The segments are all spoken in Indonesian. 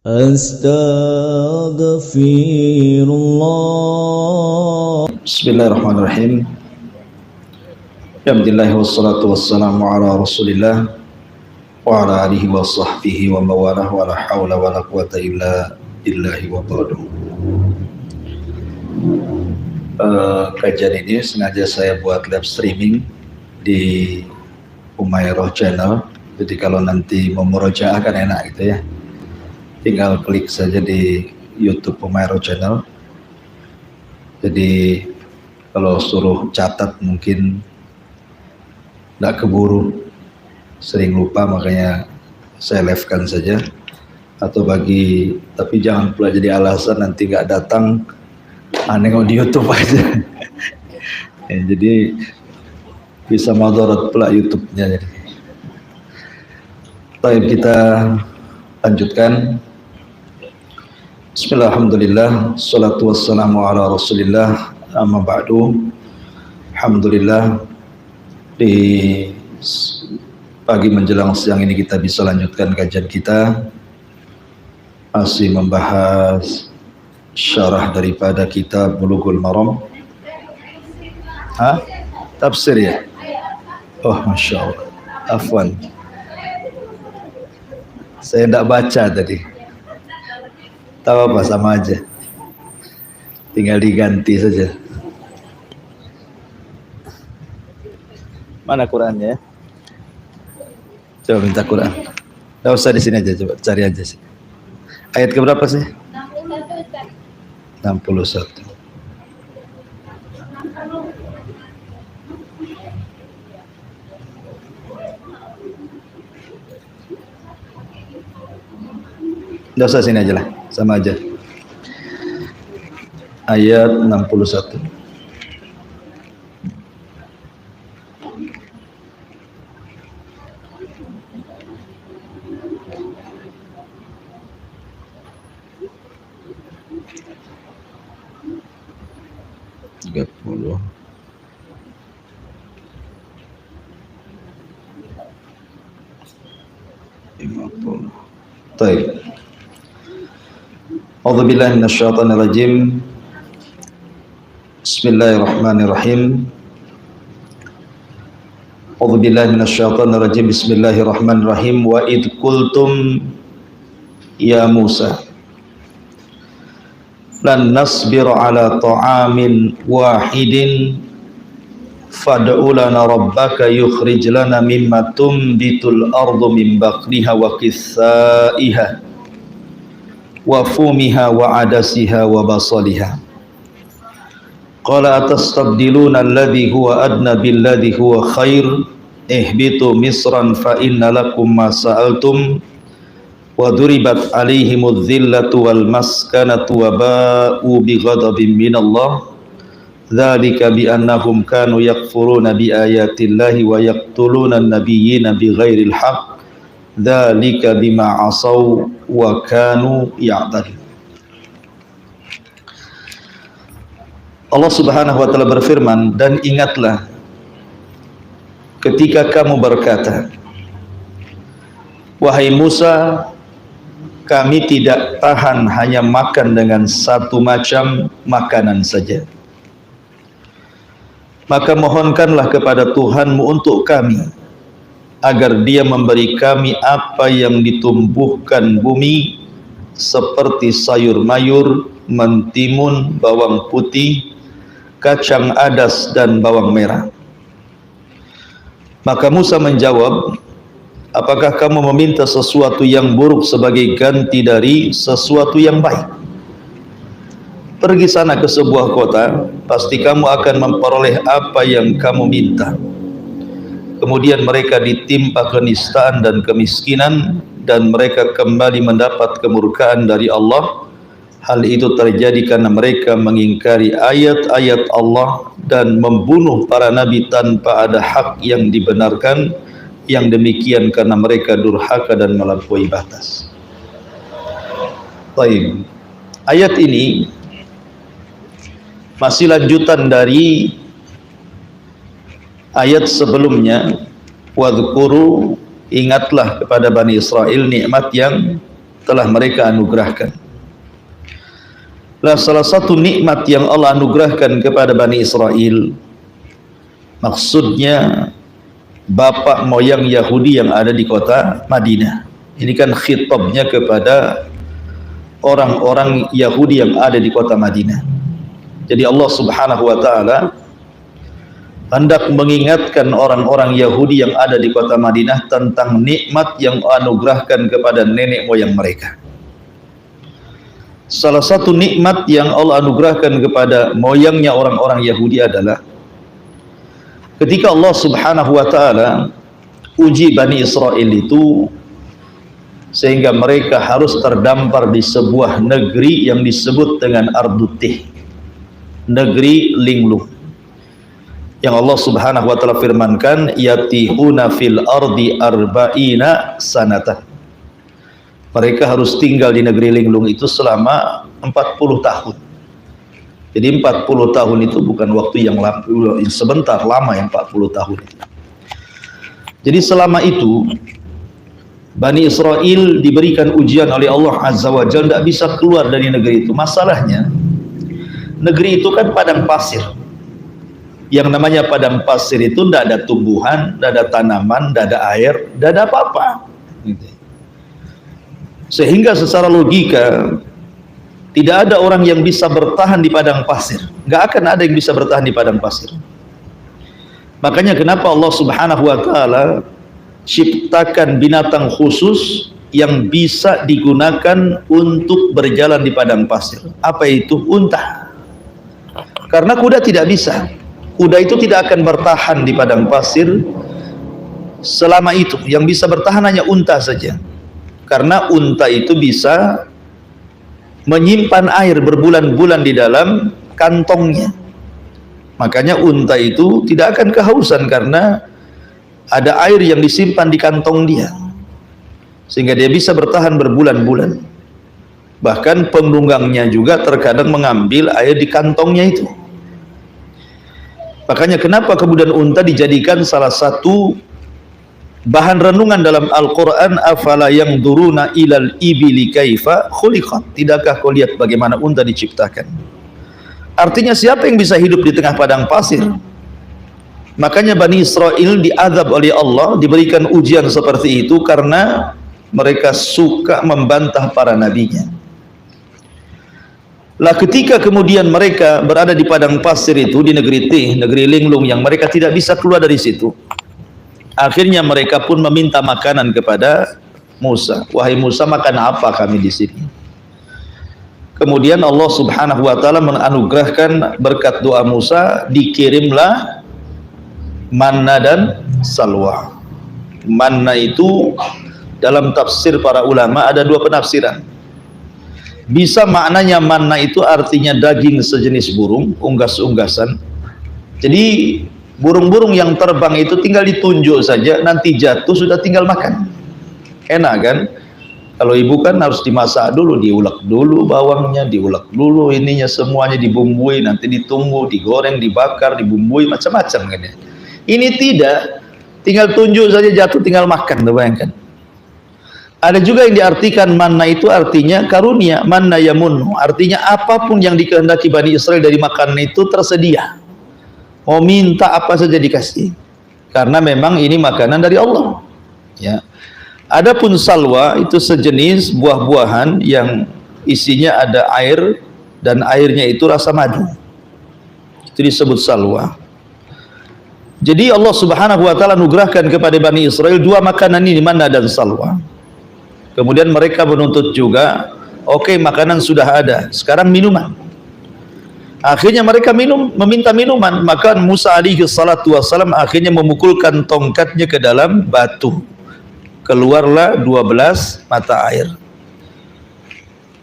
Astaghfirullah. Bismillahirrahmanirrahim. Alhamdulillah wassalatu wassalamu ala Rasulillah wa ala alihi wa sahbihi wa mawalah wa la hawla wa la quwata illa billahi wa ba'du. Kajian ini sengaja saya buat live streaming di Umairah Channel. Jadi kalau nanti mau murojaah kan enak gitu ya. Tinggal klik saja di YouTube Umairah Channel. Jadi kalau suruh catat mungkin tidak keburu, sering lupa, makanya saya live-kan saja. Atau tapi jangan pula jadi alasan nanti nggak datang, nengok di YouTube aja. Ya, jadi bisa madarat pula YouTube-nya. Baik, kita lanjutkan. Bismillahirrahmanirrahim. Salatu wassalamu ala Rasulillah. Amma ba'du. Alhamdulillah, di pagi menjelang siang ini kita bisa lanjutkan kajian kita, masih membahas syarah daripada kitab Bulughul Maram. Tafsir ya? Oh, Masya Allah. Afwan, saya tidak baca tadi. Tahu apa, sama aja, tinggal diganti saja. Mana Qurannya? Coba minta Quran. Tidak usah di sini aja, coba cari aja sih. Ayat keberapa sih? 61. Tidak usah sini aja lah, sama aja. Ayat 61. Baik. A'udzubillahi minasyaitonirrajim. Bismillahirrahmanirrahim. A'udzubillahi minasyaitonirrajim. Bismillahirrahmanirrahim. Wa id qultum ya Musa lan nasbiru ala ta'amin wahidin fad'u lana rabbaka yukhrij lana mimma tunbitul ardu min baqliha wa qithaiha wa fumiha wa adasiha wa basaliha. Qala atastabdiluna alladhi huwa adna billadhi huwa khair ihbitu misran fa inna lakum ma sa'altum wa duribat alaihimudz zillatu wal maskanatu wa ba'u bighadabin minallah dzalika bi annahum kanu yakfuruna bi ayatillahi wa yaqtuluna an-nabiyyina bighairil haqq dzalika bima asaw wa kanu ya'tadun. Allah Subhanahu wa taala berfirman, dan ingatlah ketika kamu berkata, wahai Musa, kami tidak tahan hanya makan dengan satu macam makanan saja. Maka mohonkanlah kepada Tuhanmu untuk kami, agar Dia memberi kami apa yang ditumbuhkan bumi, seperti sayur mayur, mentimun, bawang putih, kacang adas, dan bawang merah. Maka Musa menjawab, apakah kamu meminta sesuatu yang buruk sebagai ganti dari sesuatu yang baik? Pergi sana ke sebuah kota, pasti kamu akan memperoleh apa yang kamu minta. Kemudian mereka ditimpa kenistaan dan kemiskinan, dan mereka kembali mendapat kemurkaan dari Allah. Hal itu terjadi karena mereka mengingkari ayat-ayat Allah dan membunuh para nabi tanpa ada hak yang dibenarkan. Yang demikian karena mereka durhaka dan melampaui batas. Baik. Ayat ini masih lanjutan dari ayat sebelumnya. Wadhkuru, ingatlah kepada Bani Israel nikmat yang telah mereka anugerahkan. Nah, salah satu nikmat yang Allah anugerahkan kepada Bani Israel, maksudnya bapak moyang Yahudi yang ada di kota Madinah. Ini kan khitabnya kepada orang-orang Yahudi yang ada di kota Madinah. Jadi Allah Subhanahu wa taala hendak mengingatkan orang-orang Yahudi yang ada di kota Madinah tentang nikmat yang anugerahkan kepada nenek moyang mereka. Salah satu nikmat yang Allah anugerahkan kepada moyangnya orang-orang Yahudi adalah ketika Allah Subhanahu wa taala uji Bani Israel itu sehingga mereka harus terdampar di sebuah negeri yang disebut dengan Ardutih, negeri linglung, yang Allah Subhanahu wa taala firmankan yatihuna fil ardi arba'ina sanata. Mereka harus tinggal di negeri linglung itu selama 40 tahun. Jadi 40 tahun itu bukan waktu yang sebentar, lama yang 40 tahun itu. Jadi selama itu Bani Israel diberikan ujian oleh Allah Azza wa Jalla, tidak bisa keluar dari negeri itu. Masalahnya negeri itu kan padang pasir. Yang namanya padang pasir itu tidak ada tumbuhan, tidak ada tanaman, tidak ada air, tidak ada apa-apa. Sehingga secara logika tidak ada orang yang bisa bertahan di padang pasir. Nggak akan ada yang bisa bertahan di padang pasir. Makanya kenapa Allah Subhanahu wa taala ciptakan binatang khusus yang bisa digunakan untuk berjalan di padang pasir. Apa itu? Unta. Karena kuda tidak bisa. Kuda itu tidak akan bertahan di padang pasir selama itu. Yang bisa bertahan hanya unta saja. Karena unta itu bisa menyimpan air berbulan-bulan di dalam kantongnya. Makanya unta itu tidak akan kehausan karena ada air yang disimpan di kantong dia, sehingga dia bisa bertahan berbulan-bulan. Bahkan penunggangnya juga terkadang mengambil air di kantongnya itu. Makanya kenapa kemudian unta dijadikan salah satu bahan renungan dalam Al-Quran, afala yang duruna ilal ibili kaifa khuliqat. Tidakkah kau lihat bagaimana unta diciptakan? Artinya siapa yang bisa hidup di tengah padang pasir? Makanya Bani Israel diazab oleh Allah, diberikan ujian seperti itu karena mereka suka membantah para nabinya. Lah ketika kemudian mereka berada di padang pasir itu, di negeri Tih, negeri linglung yang mereka tidak bisa keluar dari situ, akhirnya mereka pun meminta makanan kepada Musa. Wahai Musa, makan apa kami di sini? Kemudian Allah Subhanahu wa taala menganugerahkan berkat doa Musa, dikirimlah manna dan salwa. Manna itu dalam tafsir para ulama ada dua penafsiran. Bisa maknanya manna itu artinya daging sejenis burung, unggas-unggasan. Jadi burung-burung yang terbang itu tinggal ditunjuk saja, nanti jatuh sudah tinggal makan. Enak kan? Kalau ibu kan harus dimasak dulu, diulek dulu bawangnya, diulek dulu ininya, semuanya dibumbui, nanti ditunggu, digoreng, dibakar, dibumbui, macam-macam kan ya. Ini tidak, tinggal tunjuk saja jatuh tinggal makan, bayangkan. Ada juga yang diartikan manna itu artinya karunia, manna yamunnu, artinya apapun yang dikehendaki Bani Israel dari makanan itu tersedia. Mau minta apa saja dikasih, karena memang ini makanan dari Allah. Ya. Adapun salwa itu sejenis buah-buahan yang isinya ada air dan airnya itu rasa madu. Itu disebut salwa. Jadi Allah Subhanahu wa taala anugerahkan kepada Bani Israel dua makanan ini, manna dan salwa. Kemudian mereka menuntut juga, oke, makanan sudah ada, sekarang minuman. Akhirnya mereka meminta minuman, maka Musa alaihi salatu wassalam akhirnya memukulkan tongkatnya ke dalam batu. Keluarlah 12 mata air.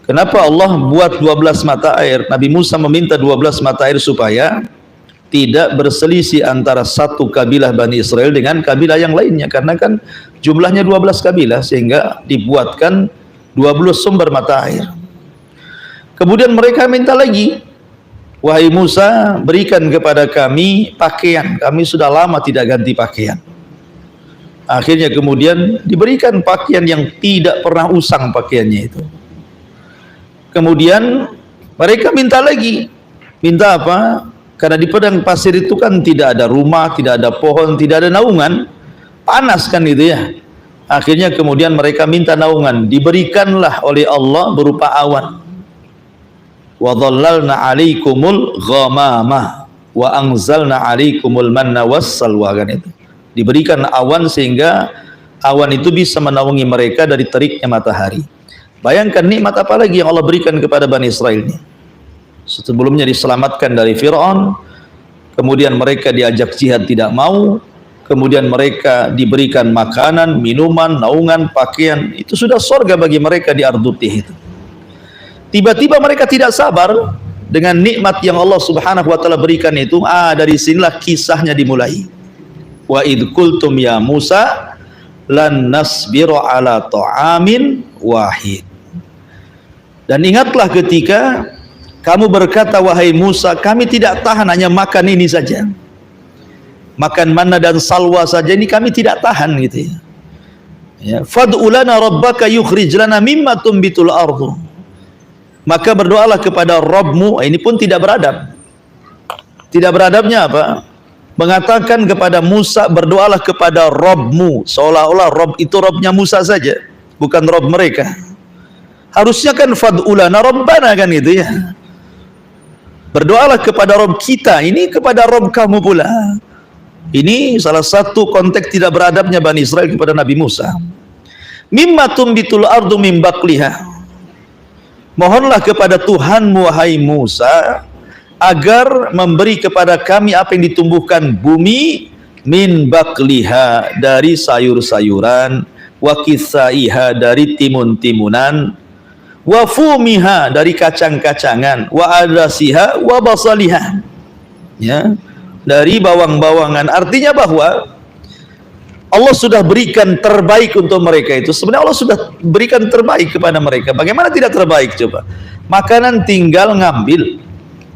Kenapa Allah buat 12 mata air? Nabi Musa meminta 12 mata air supaya tidak berselisih antara satu kabilah Bani Israel dengan kabilah yang lainnya, karena kan jumlahnya 12 kabilah, sehingga dibuatkan 12 sumber mata air. Kemudian mereka minta lagi, wahai Musa, berikan kepada kami pakaian, kami sudah lama tidak ganti pakaian. Akhirnya kemudian diberikan pakaian yang tidak pernah usang pakaiannya itu. Kemudian mereka minta lagi. Minta apa? Karena di padang pasir itu kan tidak ada rumah, tidak ada pohon, tidak ada naungan. Panas kan itu ya. Akhirnya kemudian mereka minta naungan. Diberikanlah oleh Allah berupa awan. Wa dhallalna 'alaikumul ghamamah wa anzalna 'alaikumul manna wassalwa, kan itu. Diberikan awan sehingga awan itu bisa menaungi mereka dari teriknya matahari. Bayangkan nikmat apa lagi yang Allah berikan kepada Bani Israel ini. Sebelumnya diselamatkan dari Fir'aun, kemudian mereka diajak jihad tidak mau, kemudian mereka diberikan makanan, minuman, naungan, pakaian. Itu sudah surga bagi mereka di Ardutih itu. Tiba-tiba mereka tidak sabar dengan nikmat yang Allah Subhanahu wa taala berikan itu. Dari sinilah kisahnya dimulai. Wa id qultum ya Musa lan nasbiru ala ta'amin wahid. Dan ingatlah ketika kamu berkata, wahai Musa, kami tidak tahan hanya makan ini saja, makan manna dan salwa saja, ini kami tidak tahan gitu ya. Fad'u lana rabbaka yukhrij lana mimma tumbitul ardu. Maka berdoalah kepada Rabbmu. Ini pun tidak beradab. Tidak beradabnya apa? Mengatakan kepada Musa, berdoalah kepada Rabbmu, seolah-olah Rabb itu Rabbnya Musa saja, bukan Rabb mereka. Harusnya kan fad'ulana Rabbana, kan itu ya. Berdoalah kepada Rabb kita, ini kepada Rabb kamu pula. Ini salah satu konteks tidak beradabnya Bani Israel kepada Nabi Musa. Mimma tumbitul ardu min baqliha. Mohonlah kepada Tuhanmu wahai Musa agar memberi kepada kami apa yang ditumbuhkan bumi, min bakliha dari sayur-sayuran, wa kisaiha dari timun-timunan, wa fumiha dari kacang-kacangan, wa adasiha wa basaliha, ya, dari bawang-bawangan. Artinya bahwa Allah sudah berikan terbaik untuk mereka itu. Sebenarnya Allah sudah berikan terbaik kepada mereka. Bagaimana tidak terbaik coba? Makanan tinggal ngambil,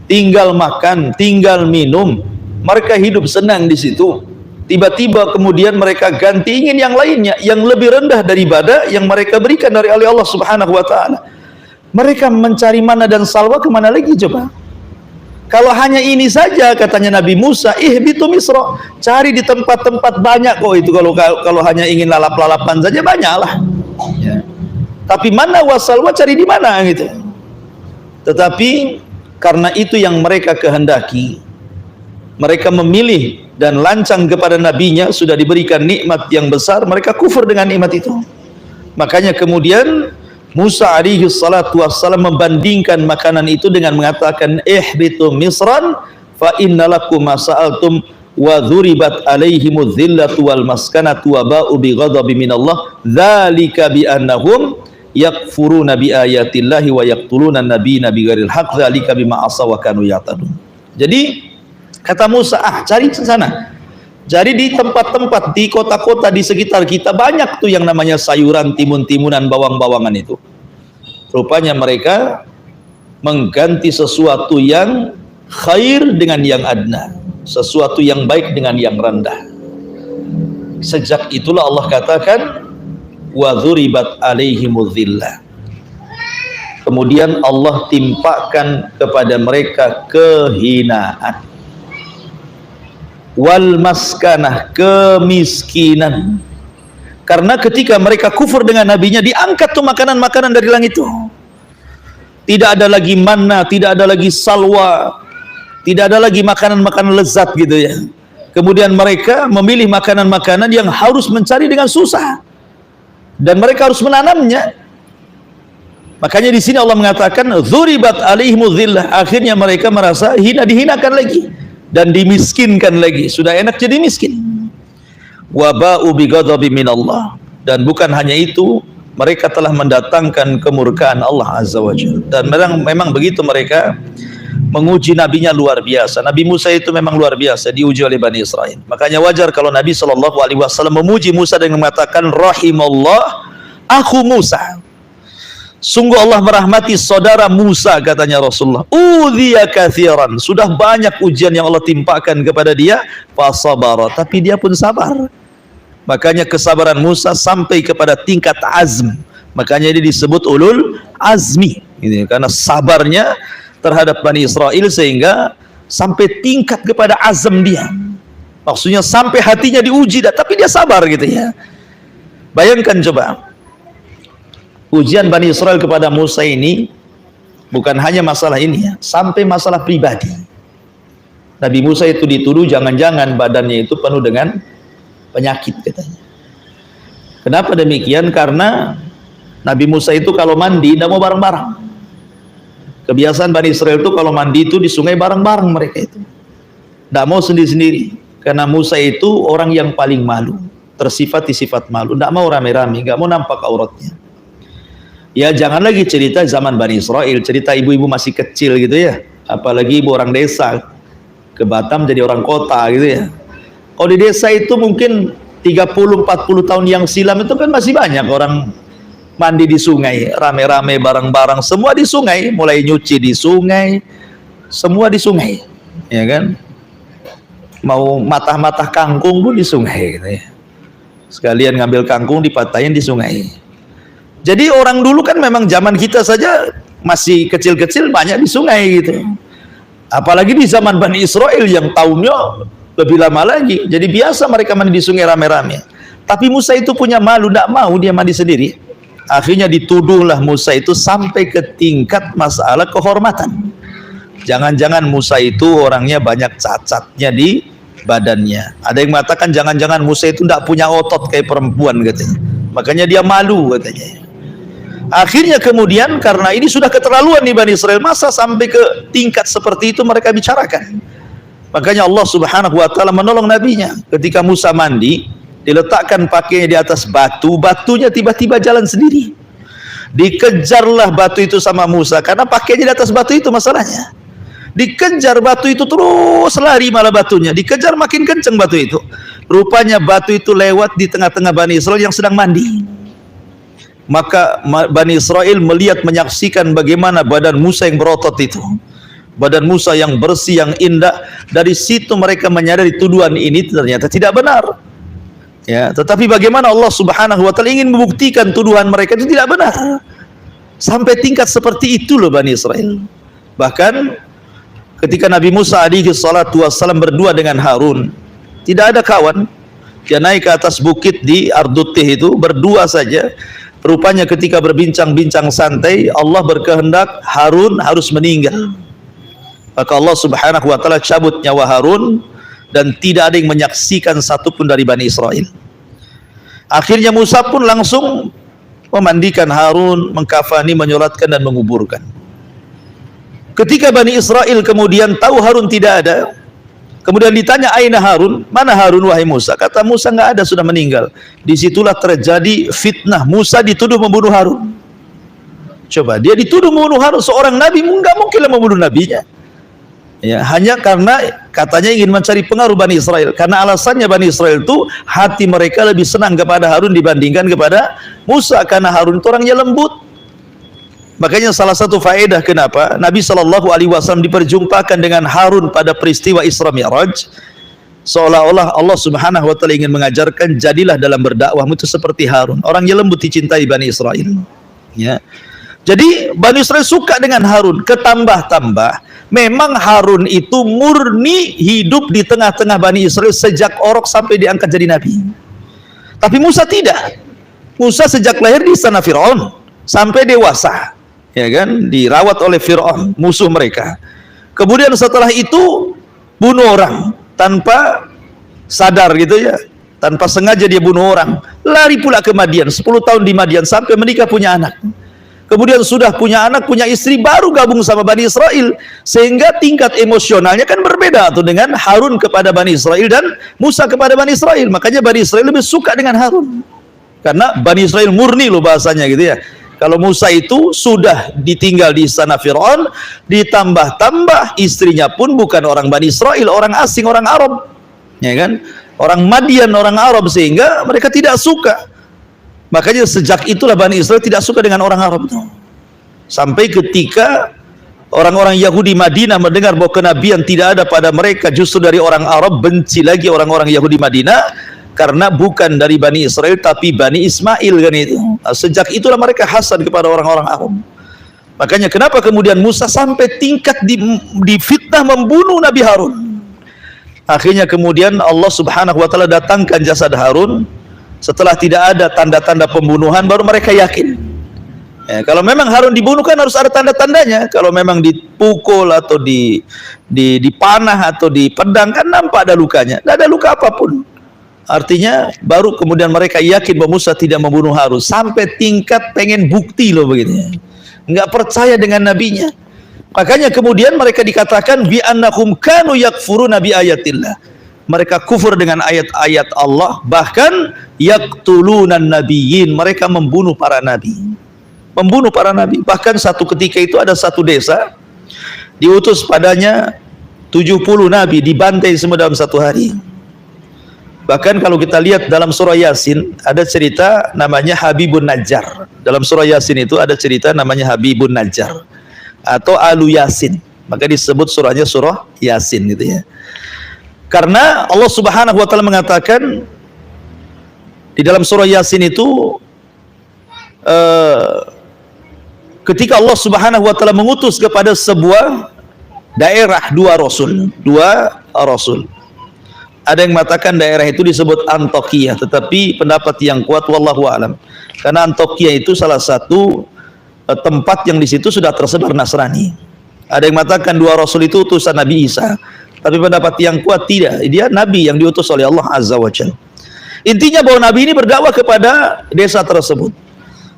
tinggal makan, tinggal minum, mereka hidup senang di situ. Tiba-tiba kemudian mereka ganti ingin yang lainnya, yang lebih rendah daripada yang mereka berikan dari oleh Allah Subhanahu wa taala. Mereka mencari mana dan salwa kemana lagi coba? Kalau hanya ini saja katanya Nabi Musa, ihbitu Misra, cari di tempat-tempat banyak kok itu. Kalau hanya ingin lalap-lalapan saja banyaklah. Ya. Tapi mana wasalwa, cari di mana gitu. Tetapi karena itu yang mereka kehendaki, mereka memilih dan lancang kepada nabinya, sudah diberikan nikmat yang besar, mereka kufur dengan nikmat itu. Makanya kemudian Musa alaihi salatu wassalam membandingkan makanan itu dengan mengatakan ihbitu misran fa innalakum masa'altum wa dhuribat alaihimudz zillatu wal maskanatu wa ba'u bi ghadabi minallah dzalika bi annahum yakfuruna bi ayatillahi wa yaqtuluna nabiyina bighairil haqq dzalika bima asaw wa kanu ya'tadun. Jadi kata Musa, cari ke sana. Jadi di tempat-tempat, di kota-kota di sekitar kita banyak tuh yang namanya sayuran, timun-timunan, bawang-bawangan itu. Rupanya mereka mengganti sesuatu yang khair dengan yang adna, sesuatu yang baik dengan yang rendah. Sejak itulah Allah katakan wa dzuribat alaihimudz zillah. Kemudian Allah timpakan kepada mereka kehinaan, wal maskanah, kemiskinan. Karena ketika mereka kufur dengan nabinya, diangkat tuh makanan-makanan dari langit itu. Tidak ada lagi manna, tidak ada lagi salwa, tidak ada lagi makanan-makanan lezat gitu ya. Kemudian mereka memilih makanan-makanan yang harus mencari dengan susah, dan mereka harus menanamnya. Makanya di sini Allah mengatakan dzuribat alaihimudz zillah. Akhirnya mereka merasa dihinakan lagi dan dimiskinkan lagi. Sudah enak jadi miskin. Wa ba'u bi ghadabi minallah. Dan bukan hanya itu, mereka telah mendatangkan kemurkaan Allah Azza wa Jalla. Dan memang begitu, mereka menguji nabinya luar biasa. Nabi Musa itu memang luar biasa, diuji oleh Bani Israel. Makanya wajar kalau Nabi SAW memuji Musa dengan mengatakan rahimallah akhu Musa. Sungguh Allah merahmati saudara Musa, katanya Rasulullah. Udhiya katsiran, sudah banyak ujian yang Allah timpakan kepada dia, fasabara, tapi dia pun sabar. Makanya kesabaran Musa sampai kepada tingkat azm. Makanya dia disebut ulul azmi, gitu. Karena sabarnya terhadap Bani Israel sehingga sampai tingkat kepada azam dia. Maksudnya sampai hatinya diuji, tapi dia sabar gitu ya. Bayangkan coba, ujian Bani Israel kepada Musa ini bukan hanya masalah ini ya, sampai masalah pribadi. Nabi Musa itu dituduh jangan-jangan badannya itu penuh dengan penyakit katanya. Kenapa demikian? Karena Nabi Musa itu kalau mandi tidak mau bareng-bareng. Kebiasaan Bani Israel itu kalau mandi itu di sungai bareng-bareng, mereka itu tidak mau sendiri-sendiri. Karena Musa itu orang yang paling malu, tersifati sifat malu, tidak mau rame-rame, nggak mau nampak auratnya. Ya jangan lagi cerita zaman Bani Israel, cerita ibu-ibu masih kecil gitu ya, apalagi ibu orang desa ke Batam jadi orang kota gitu ya. Kalau di desa itu mungkin 30-40 tahun yang silam itu kan masih banyak orang mandi di sungai, rame-rame bareng-bareng, semua di sungai, mulai nyuci di sungai, semua di sungai, ya kan? Mau matah-matah kangkung pun di sungai gitu ya. Sekalian ngambil kangkung dipatahin di sungai. Jadi orang dulu kan memang zaman kita saja masih kecil-kecil banyak di sungai gitu. Apalagi di zaman Bani Israel yang tahunnya lebih lama lagi. Jadi biasa mereka mandi di sungai rame-rame. Tapi Musa itu punya malu, tidak mau dia mandi sendiri. Akhirnya dituduhlah Musa itu sampai ke tingkat masalah kehormatan. Jangan-jangan Musa itu orangnya banyak cacatnya di badannya. Ada yang mengatakan jangan-jangan Musa itu tidak punya otot kayak perempuan katanya. Makanya dia malu katanya. Akhirnya kemudian karena ini sudah keterlaluan di Bani Israel, masa sampai ke tingkat seperti itu mereka bicarakan. Makanya Allah Subhanahu wa taala menolong nabinya. Ketika Musa mandi, diletakkan pakainya di atas batu, batunya tiba-tiba jalan sendiri. Dikejarlah batu itu sama Musa karena pakainya di atas batu itu masalahnya. Dikejar batu itu terus lari malah batunya. Dikejar makin kenceng batu itu. Rupanya batu itu lewat di tengah-tengah Bani Israel yang sedang mandi. Maka Bani Israel melihat, menyaksikan bagaimana badan Musa yang berotot itu. Badan Musa yang bersih, yang indah. Dari situ mereka menyadari tuduhan ini ternyata tidak benar. Ya, tetapi bagaimana Allah Subhanahu wa taala ingin membuktikan tuduhan mereka itu tidak benar. Sampai tingkat seperti itu loh Bani Israel. Bahkan ketika Nabi Musa alaihi salatu wassalam berdua dengan Harun, tidak ada kawan. Dia naik ke atas bukit di Ardutih itu berdua saja. Rupanya ketika berbincang-bincang santai, Allah berkehendak Harun harus meninggal. Maka Allah Subhanahu wa taala cabut nyawa Harun dan tidak ada yang menyaksikan satupun dari Bani Israel. Akhirnya Musa pun langsung memandikan Harun, mengkafani, menyolatkan dan menguburkan. Ketika Bani Israel kemudian tahu Harun tidak ada, kemudian ditanya aina Harun, mana Harun wahai Musa? Kata Musa nggak ada, sudah meninggal. Disitulah terjadi fitnah, Musa dituduh membunuh Harun. Coba, dia dituduh membunuh Harun, seorang nabi nggak mungkinlah membunuh nabinya. Ya, hanya karena katanya ingin mencari pengaruh Bani Israel. Karena alasannya Bani Israel itu hati mereka lebih senang kepada Harun dibandingkan kepada Musa, karena Harun itu orangnya lembut. Makanya salah satu faedah kenapa Nabi SAW diperjumpakan dengan Harun pada peristiwa Isra Mi'raj, seolah-olah Allah Subhanahu wa taala ingin mengajarkan, jadilah dalam berdakwahmu itu seperti Harun, orangnya lembut, dicintai Bani Israel. Ya. Jadi Bani Israel suka dengan Harun. Ketambah-tambah memang Harun itu murni hidup di tengah-tengah Bani Israel sejak orok sampai diangkat jadi nabi. Tapi Musa tidak. Musa sejak lahir di istana Fir'aun sampai dewasa, ya kan, dirawat oleh Fir'aun, musuh mereka. Kemudian setelah itu bunuh orang tanpa sadar gitu ya, tanpa sengaja dia bunuh orang. Lari pula ke Madian, 10 tahun di Madian sampai menikah, punya anak. Kemudian sudah punya anak, punya istri, baru gabung sama Bani Israel. Sehingga tingkat emosionalnya kan berbeda tuh dengan Harun kepada Bani Israel dan Musa kepada Bani Israel. Makanya Bani Israel lebih suka dengan Harun. Karena Bani Israel murni loh bahasanya gitu ya. Kalau Musa itu sudah ditinggal di istana Fir'aun, ditambah-tambah istrinya pun bukan orang Bani Israel, orang asing, orang Arab. Ya kan? Orang Madian, orang Arab, sehingga mereka tidak suka. Makanya sejak itulah Bani Israel tidak suka dengan orang Arab itu. Sampai ketika orang-orang Yahudi Madinah mendengar bahwa kenabian tidak ada pada mereka, justru dari orang Arab, benci lagi orang-orang Yahudi Madinah karena bukan dari Bani Israel tapi Bani Ismail kan itu. Nah, sejak itulah mereka hasad kepada orang-orang Arab. Makanya kenapa kemudian Musa sampai tingkat difitnah membunuh Nabi Harun. Akhirnya kemudian Allah Subhanahu wa taala datangkan jasad Harun. Setelah tidak ada tanda-tanda pembunuhan baru mereka yakin. Ya, kalau memang Harun dibunuh kan harus ada tanda-tandanya. Kalau memang dipukul atau dipanah atau dipedang kan nampak ada lukanya. Tidak ada luka apapun. Artinya baru kemudian mereka yakin bahwa Musa tidak membunuh Harun. Sampai tingkat pengen bukti loh begitu. Enggak percaya dengan nabinya. Makanya kemudian mereka dikatakan bi annahum kanu yakfuruna bi ayatillah. Mereka kufur dengan ayat-ayat Allah, bahkan yaqtulunan nabiyyin, mereka membunuh para nabi. Membunuh para nabi. Bahkan satu ketika itu ada satu desa diutus padanya 70 nabi, dibantai semua dalam satu hari. Bahkan kalau kita lihat dalam surah Yasin ada cerita namanya Habibun Najjar. Dalam surah Yasin itu ada cerita namanya Habibun Najjar atau Alu Yasin. Maka disebut surahnya surah Yasin gitu ya. Karena Allah Subhanahu wa taala mengatakan di dalam surah Yasin itu ketika Allah Subhanahu wa taala mengutus kepada sebuah daerah dua rasul. Ada yang mengatakan daerah itu disebut Antioquia, tetapi pendapat yang kuat wallahu alam. Karena Antioquia itu salah satu tempat yang di situ sudah tersebar Nasrani. Ada yang mengatakan dua rasul itu utusan Nabi Isa. Tapi pendapat yang kuat tidak, dia nabi yang diutus oleh Allah Azza wa Jalla. Intinya bahwa nabi ini berdakwah kepada desa tersebut.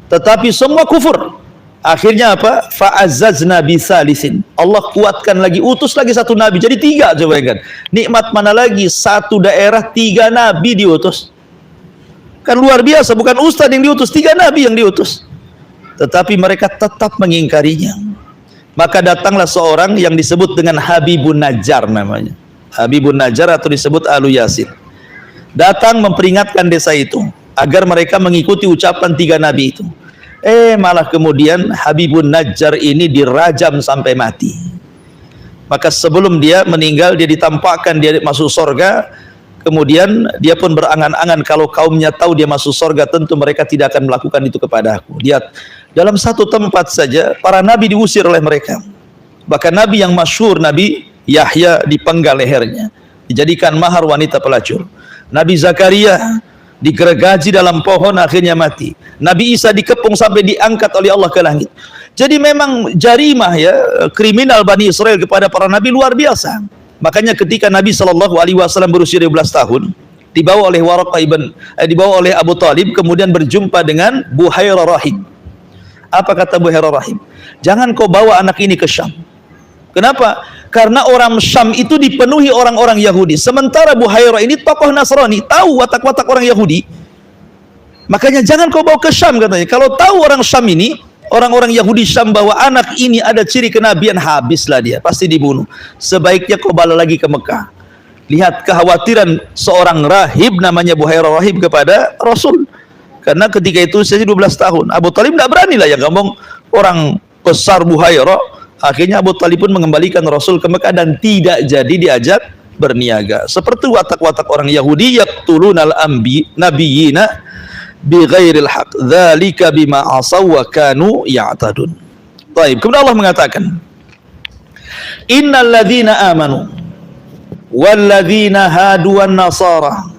Tetapi semua kufur. Akhirnya apa? Fa'azzazna bisalisin. Allah kuatkan lagi, utus lagi satu nabi. Jadi 3 coba kan. Nikmat mana lagi? Satu daerah 3 nabi diutus. Kan luar biasa, bukan ustadz yang diutus, 3 nabi yang diutus. Tetapi mereka tetap mengingkarinya. Maka datanglah seorang yang disebut dengan Habibun Najjar namanya. Habibun Najjar atau disebut Alu Yasin. Datang memperingatkan desa itu agar mereka mengikuti ucapan 3 nabi itu. Malah kemudian Habibun Najjar ini dirajam sampai mati. Maka sebelum dia meninggal, dia ditampakkan dia masuk surga. Kemudian dia pun berangan-angan kalau kaumnya tahu dia masuk surga, tentu mereka tidak akan melakukan itu kepada aku. Lihat, dalam satu tempat saja para nabi diusir oleh mereka. Bahkan nabi yang masyhur, Nabi Yahya, dipenggal lehernya, dijadikan mahar wanita pelacur. Nabi Zakaria digergaji dalam pohon, akhirnya mati. Nabi Isa dikepung sampai diangkat oleh Allah ke langit. Jadi memang jarimah ya, kriminal Bani Israel kepada para nabi luar biasa. Makanya ketika Nabi SAW berusia 12 tahun, dibawa oleh Abu Talib, kemudian berjumpa dengan Buhairah Rahib. Apa kata Buhairah Rahib? Jangan kau bawa anak ini ke Syam. Kenapa? Karena orang Syam itu dipenuhi orang-orang Yahudi. Sementara Buhairah ini tokoh Nasrani, tahu watak-watak orang Yahudi. Makanya jangan kau bawa ke Syam katanya. Kalau tahu orang Syam ini, orang-orang Yahudi Syam bahwa anak ini ada ciri kenabian, habislah dia, pasti dibunuh. Sebaiknya kau balik lagi ke Mekah. Lihat kekhawatiran seorang rahib namanya Buhairah Rahib kepada Rasul. Karena ketika itu usia 12 tahun. Abu Talib tidak berani lah yang ngomong orang besar Buhairah. Akhirnya Abu Talib pun mengembalikan Rasul ke Mekah dan tidak jadi diajak berniaga. Seperti watak-watak orang Yahudi, yaqtulunal nabiyina bighairil haq, dzalika bima asaw wa kanu ya'tadun. Baik, kemudian Allah mengatakan, innal ladzina amanu wal ladzina hadu wan nasara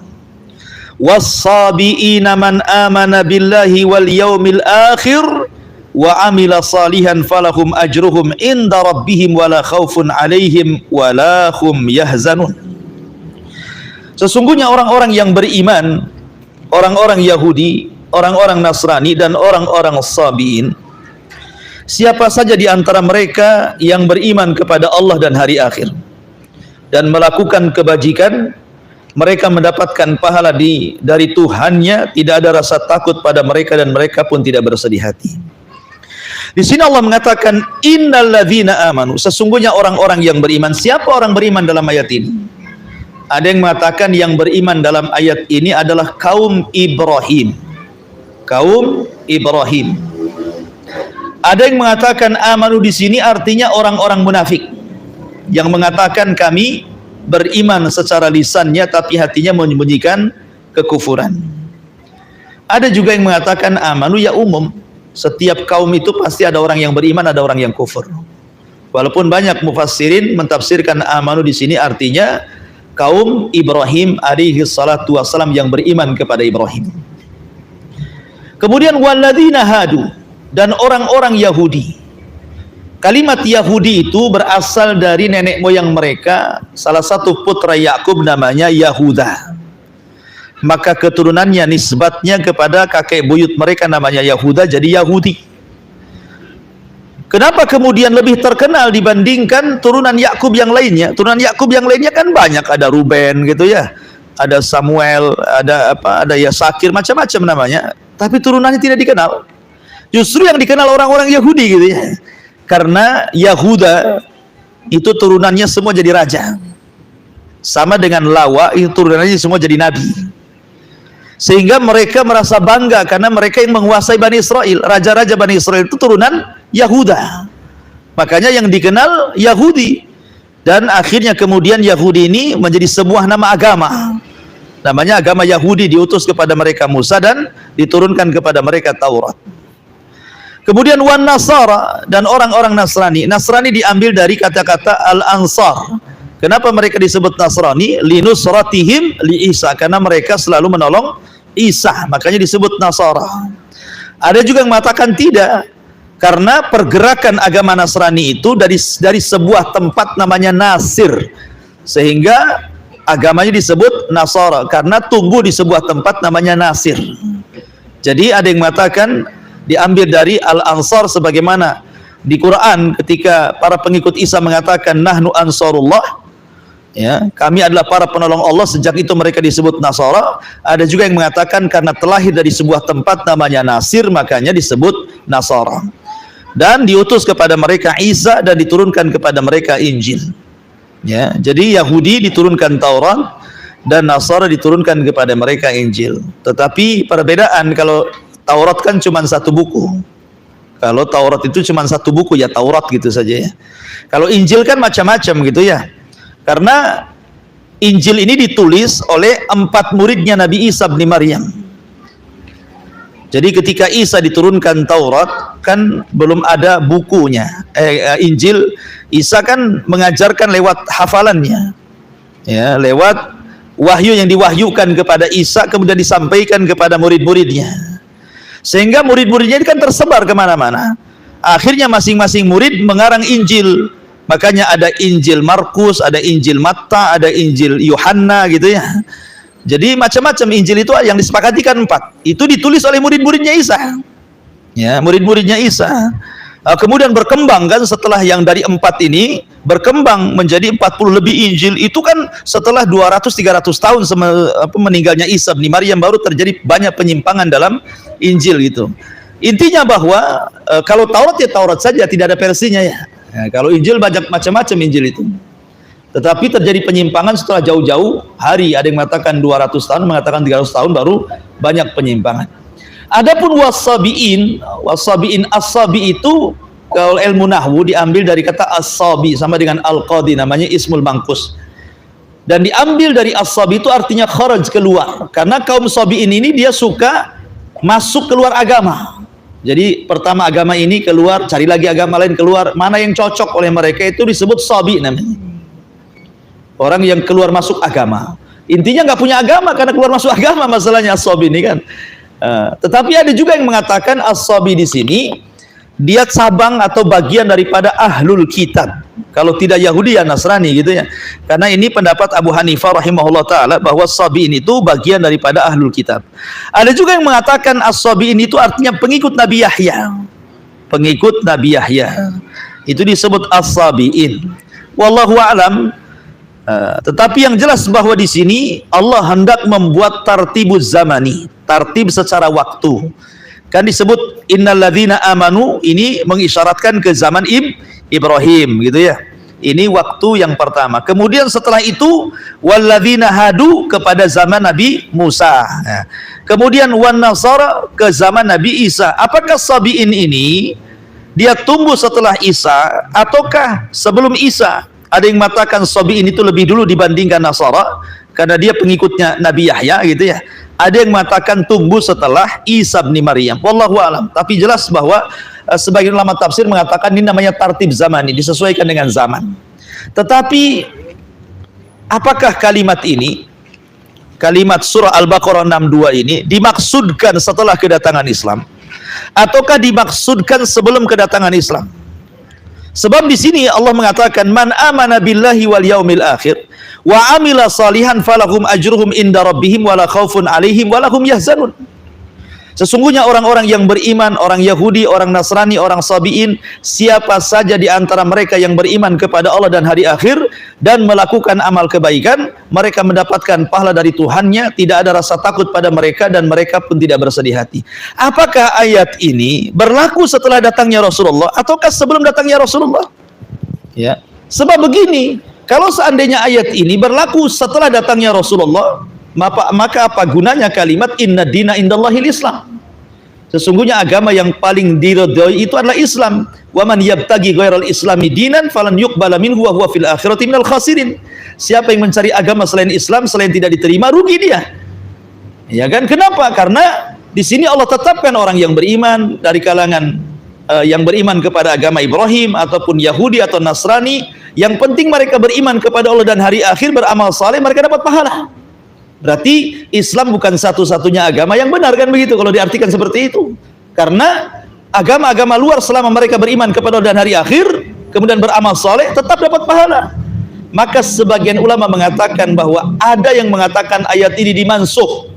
was-sabiina man amana billahi wal yaumil akhir wa amila salihan falahum ajruhum inda rabbihim wala khaufun alaihim wala hum yahzanun. Sesungguhnya orang-orang yang beriman, orang-orang Yahudi, orang-orang Nasrani, dan orang-orang Sabiin, siapa saja di antara mereka yang beriman kepada Allah dan hari akhir dan melakukan kebajikan, mereka mendapatkan pahala dari Tuhannya, tidak ada rasa takut pada mereka dan mereka pun tidak bersedih hati. Di sini Allah mengatakan innalladzina amanu, sesungguhnya orang-orang yang beriman. Siapa orang beriman dalam ayat ini? Ada yang mengatakan yang beriman dalam ayat ini adalah kaum Ibrahim. Kaum Ibrahim. Ada yang mengatakan amanu di sini artinya orang-orang munafik yang mengatakan kami beriman secara lisannya tapi hatinya menyembunyikan kekufuran. Ada juga yang mengatakan amanu ya umum. Setiap kaum itu pasti ada orang yang beriman, ada orang yang kufur. Walaupun banyak mufassirin mentafsirkan amanu di sini artinya kaum Ibrahim alaihi salatu wassalam yang beriman kepada Ibrahim. Kemudian walladzina hadu, dan orang-orang Yahudi. Kalimat Yahudi itu berasal dari nenek moyang mereka, salah satu putra Yakub namanya Yahuda. Maka keturunannya nisbatnya kepada kakek buyut mereka namanya Yahuda, jadi Yahudi. Kenapa kemudian lebih terkenal dibandingkan turunan Yakub yang lainnya? Turunan Yakub yang lainnya kan banyak, ada Ruben gitu ya, ada Samuel, ada Yasakir, macam-macam namanya. Tapi turunannya tidak dikenal. Justru yang dikenal orang-orang Yahudi gitu ya. Karena Yahuda itu turunannya semua jadi raja. Sama dengan Lawa, itu turunannya semua jadi nabi. Sehingga mereka merasa bangga karena mereka yang menguasai Bani Israel. Raja-raja Bani Israel itu turunan Yahuda. Makanya yang dikenal Yahudi. Dan akhirnya kemudian Yahudi ini menjadi sebuah nama agama. Namanya agama Yahudi, diutus kepada mereka Musa dan diturunkan kepada mereka Taurat. Kemudian wan Nasara, dan orang-orang Nasrani. Nasrani diambil dari kata-kata Al-Ansar. Kenapa mereka disebut Nasrani? Linusratihim li Isa, karena mereka selalu menolong Isa, makanya disebut Nasara. Ada juga yang mengatakan tidak, karena pergerakan agama Nasrani itu dari sebuah tempat namanya Nasir, sehingga agamanya disebut Nasara karena tumbuh di sebuah tempat namanya Nasir. Jadi ada yang mengatakan diambil dari Al-Ansar, sebagaimana di Quran ketika para pengikut Isa mengatakan nahnu ansarullah, ya, kami adalah para penolong Allah, sejak itu mereka disebut Nasara. Ada juga yang mengatakan karena terlahir dari sebuah tempat namanya Nasir, makanya disebut Nasara. Dan diutus kepada mereka Isa dan diturunkan kepada mereka Injil. Ya, jadi Yahudi diturunkan Taurat dan Nasara diturunkan kepada mereka Injil. Tetapi perbedaan, kalau Taurat kan cuma satu buku. Kalau Taurat itu cuma satu buku, ya Taurat gitu saja ya. Kalau Injil kan macam-macam gitu ya. Karena Injil ini ditulis oleh 4 muridnya Nabi Isa bin Maryam. Jadi ketika Isa diturunkan Taurat, kan belum ada bukunya. Injil, Isa kan mengajarkan lewat hafalannya. Ya, lewat wahyu yang diwahyukan kepada Isa kemudian disampaikan kepada murid-muridnya. Sehingga murid-muridnya ini kan tersebar kemana-mana. Akhirnya masing-masing murid mengarang Injil. Makanya ada Injil Markus, ada Injil Matta, ada Injil Yohanna gitu ya. Jadi macam-macam Injil itu yang disepakatikan 4. Itu ditulis oleh murid-muridnya Isa. Ya, murid-muridnya Isa. Kemudian berkembang kan, setelah yang dari 4 ini berkembang menjadi 40 lebih Injil. Itu kan setelah 200-300 tahun meninggalnya Isa bin Maryam baru terjadi banyak penyimpangan dalam Injil gitu. Intinya bahwa kalau Taurat ya Taurat saja, tidak ada versinya ya. Kalau Injil banyak macam-macam Injil itu. Tetapi terjadi penyimpangan setelah jauh-jauh hari. Ada yang mengatakan 200 tahun, mengatakan 300 tahun baru banyak penyimpangan. Adapun wasabiin, as-sabi itu kalau ilmu nahwu diambil dari kata as-sabi sama dengan al-qadi, namanya ismul mangkus. Dan diambil dari as-sabi itu artinya kharaj, keluar. Karena kaum sabiin ini dia suka masuk keluar agama. Jadi pertama agama ini keluar, cari lagi agama lain keluar, mana yang cocok oleh mereka itu disebut sabi namanya. Orang yang keluar masuk agama. Intinya nggak punya agama karena keluar masuk agama masalahnya as-sabi ini kan. Tetapi ada juga yang mengatakan as-sabi di sini dia cabang atau bagian daripada ahlul kitab. Kalau tidak Yahudi ya Nasrani gitu ya. Karena ini pendapat Abu Hanifah rahimahullah taala bahwa sabiin itu bagian daripada ahlul kitab. Ada juga yang mengatakan as-sabiin itu artinya pengikut Nabi Yahya. Pengikut Nabi Yahya. Itu disebut as-sabiin. Wallahu a'lam. Tetapi yang jelas bahwa di sini Allah hendak membuat tartibuz zamani, tartib secara waktu. Kan disebut innalladzina amanu, ini mengisyaratkan ke zaman Ibrahim gitu ya. Ini waktu yang pertama. Kemudian setelah itu walladzina hadu kepada zaman Nabi Musa. Kemudian wan nasara ke zaman Nabi Isa. Apakah sabiin ini dia tumbuh setelah Isa ataukah sebelum Isa? Ada yang mengatakan sabiin itu lebih dulu dibandingkan Nasara karena dia pengikutnya Nabi Yahya gitu ya. Ada yang mengatakan tumbuh setelah Isa bin Maryam. Wallahu alam. Tapi jelas bahwa sebagian ulama tafsir mengatakan ini namanya tartib zamani, disesuaikan dengan zaman. Tetapi apakah kalimat ini, kalimat surah Al-Baqarah 62 ini dimaksudkan setelah kedatangan Islam ataukah dimaksudkan sebelum kedatangan Islam? Sebab di sini Allah mengatakan man amana billahi wal yaumil akhir wa amila salihan falahum ajruhum inda rabbihim wala khaufun alaihim walahum yahzanun. Sesungguhnya orang-orang yang beriman, orang Yahudi, orang Nasrani, orang Sabi'in, siapa saja di antara mereka yang beriman kepada Allah dan hari akhir dan melakukan amal kebaikan, mereka mendapatkan pahala dari Tuhannya, tidak ada rasa takut pada mereka dan mereka pun tidak bersedih hati. Apakah ayat ini berlaku setelah datangnya Rasulullah ataukah sebelum datangnya Rasulullah? Ya. Sebab begini, kalau seandainya ayat ini berlaku setelah datangnya Rasulullah, maka apa gunanya kalimat inna dina indallahil Islam? Sesungguhnya agama yang paling diridhoi itu adalah Islam. Wa man yabtaghi ghairal islami dinan falan yuqbala minhu wa huwa fil akhirati minal khasirin. Siapa yang mencari agama selain Islam, selain tidak diterima, rugi dia. Ya kan? Kenapa? Karena di sini Allah tetapkan orang yang beriman dari kalangan yang beriman kepada agama Ibrahim ataupun Yahudi atau Nasrani, yang penting mereka beriman kepada Allah dan hari akhir, beramal saleh, mereka dapat pahala. Berarti Islam bukan satu-satunya agama yang benar, kan begitu kalau diartikan seperti itu. Karena agama-agama luar selama mereka beriman kepada Allah dan hari akhir kemudian beramal saleh tetap dapat pahala. Maka sebagian ulama mengatakan bahwa ada yang mengatakan ayat ini dimansuh,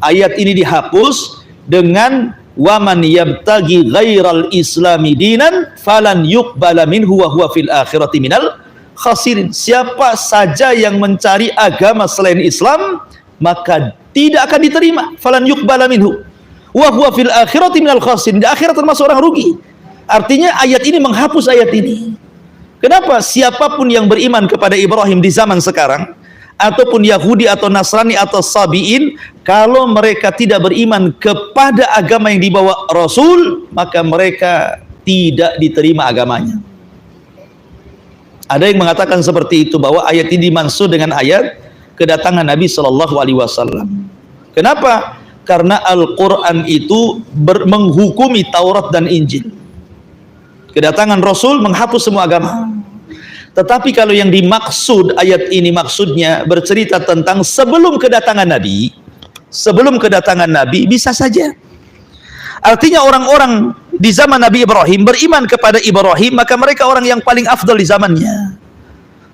ayat ini dihapus dengan waman yabtaghi ghairal islami dinan falan yuqbala minhu wa huwa fil akhirati minal khasirin. Siapa saja yang mencari agama selain Islam maka tidak akan diterima, falan yuqbala minhu wa huwa fil akhirati minal khasirin, di akhirat termasuk orang rugi. Artinya ayat ini menghapus ayat ini. Kenapa? Siapapun yang beriman kepada Ibrahim di zaman sekarang ataupun Yahudi atau Nasrani atau Sabi'in, kalau mereka tidak beriman kepada agama yang dibawa Rasul, maka mereka tidak diterima agamanya. Ada yang mengatakan seperti itu, bahwa ayat ini dimaksud dengan ayat kedatangan Nabi Shallallahu Alaihi Wasallam. Kenapa? Karena Al-Quran itu menghukumi Taurat dan Injil. Kedatangan Rasul menghapus semua agama. Tetapi kalau yang dimaksud ayat ini maksudnya bercerita tentang sebelum kedatangan Nabi, bisa saja. Artinya orang-orang di zaman Nabi Ibrahim beriman kepada Ibrahim, maka mereka orang yang paling afdal di zamannya.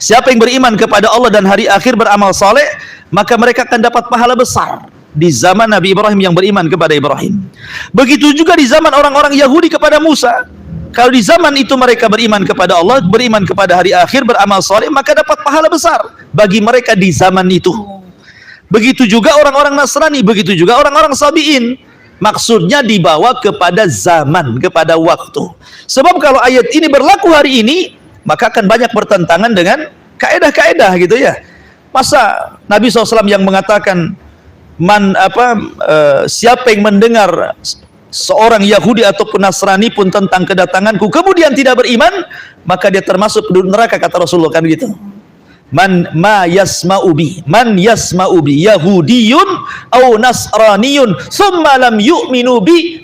Siapa yang beriman kepada Allah dan hari akhir, beramal saleh, maka mereka akan dapat pahala besar di zaman Nabi Ibrahim yang beriman kepada Ibrahim. Begitu juga di zaman orang-orang Yahudi kepada Musa. Kalau di zaman itu mereka beriman kepada Allah, beriman kepada hari akhir, beramal saleh, maka dapat pahala besar bagi mereka di zaman itu. Begitu juga orang-orang Nasrani, begitu juga orang-orang Sabi'in. Maksudnya dibawa kepada zaman, kepada waktu. Sebab kalau ayat ini berlaku hari ini, maka akan banyak bertentangan dengan kaedah-kaedah gitu ya. Masa Nabi SAW yang mengatakan siapa yang mendengar seorang Yahudi ataupun Nasrani pun tentang kedatanganku kemudian tidak beriman, maka dia termasuk penduduk neraka, kata Rasulullah, kan gitu. Man yasma'u bi Yahudiyun au Nasraniyun summa lam yu'minu bi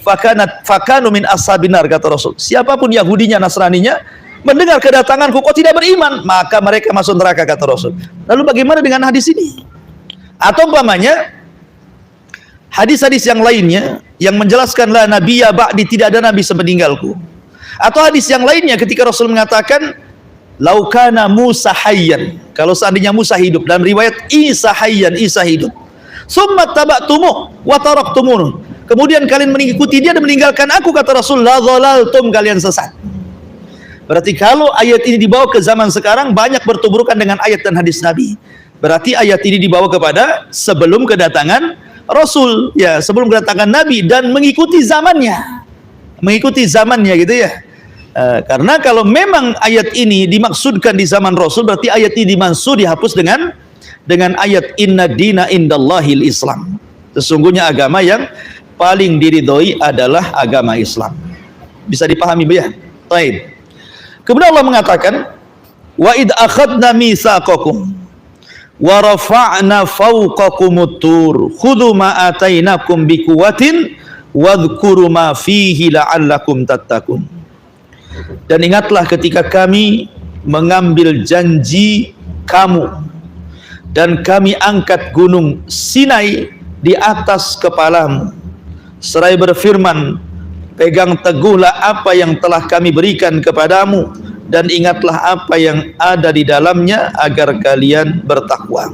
fakanu min ashabin nar, kata Rasul. Siapapun Yahudinya, Nasraninya mendengar kedatanganku kok tidak beriman, maka mereka masuk neraka, kata Rasul. Lalu bagaimana dengan hadis ini? Atau umpamanya hadis-hadis yang lainnya yang menjelaskan la nabiyya ba'di, tidak ada nabi sepeninggalku. Atau hadis yang lainnya ketika Rasul mengatakan laukana Musa hayyan, kalau seandainya Musa hidup, dalam riwayat Isa hayyan, Isa hidup, summa taba'tumuh wa taraktumun, kemudian kalian mengikuti dia dan meninggalkan aku, kata Rasul, la dhalaltum, kalian sesat. Berarti kalau ayat ini dibawa ke zaman sekarang, banyak bertuburukan dengan ayat dan hadis Nabi. Berarti ayat ini dibawa kepada sebelum kedatangan Rasul, ya, sebelum kedatangan Nabi, dan mengikuti zamannya, gitu ya. Karena kalau memang ayat ini dimaksudkan di zaman Rasul, berarti ayat ini dimaksud dihapus dengan ayat inna dina indallahil Islam. Sesungguhnya agama yang paling diridhoi adalah agama Islam. Bisa dipahami ya? Baik. Kemudian Allah mengatakan wa id akhadna mitsaqakum wa rafa'na fawqakumut tur khudhu ma atainakum biquwwatin wadhkuru ma fihi la'allakum tattaqun. Dan ingatlah ketika kami mengambil janji kamu dan kami angkat gunung Sinai di atas kepalamu, seraya berfirman, pegang teguhlah apa yang telah kami berikan kepadamu dan ingatlah apa yang ada di dalamnya agar kalian bertakwa.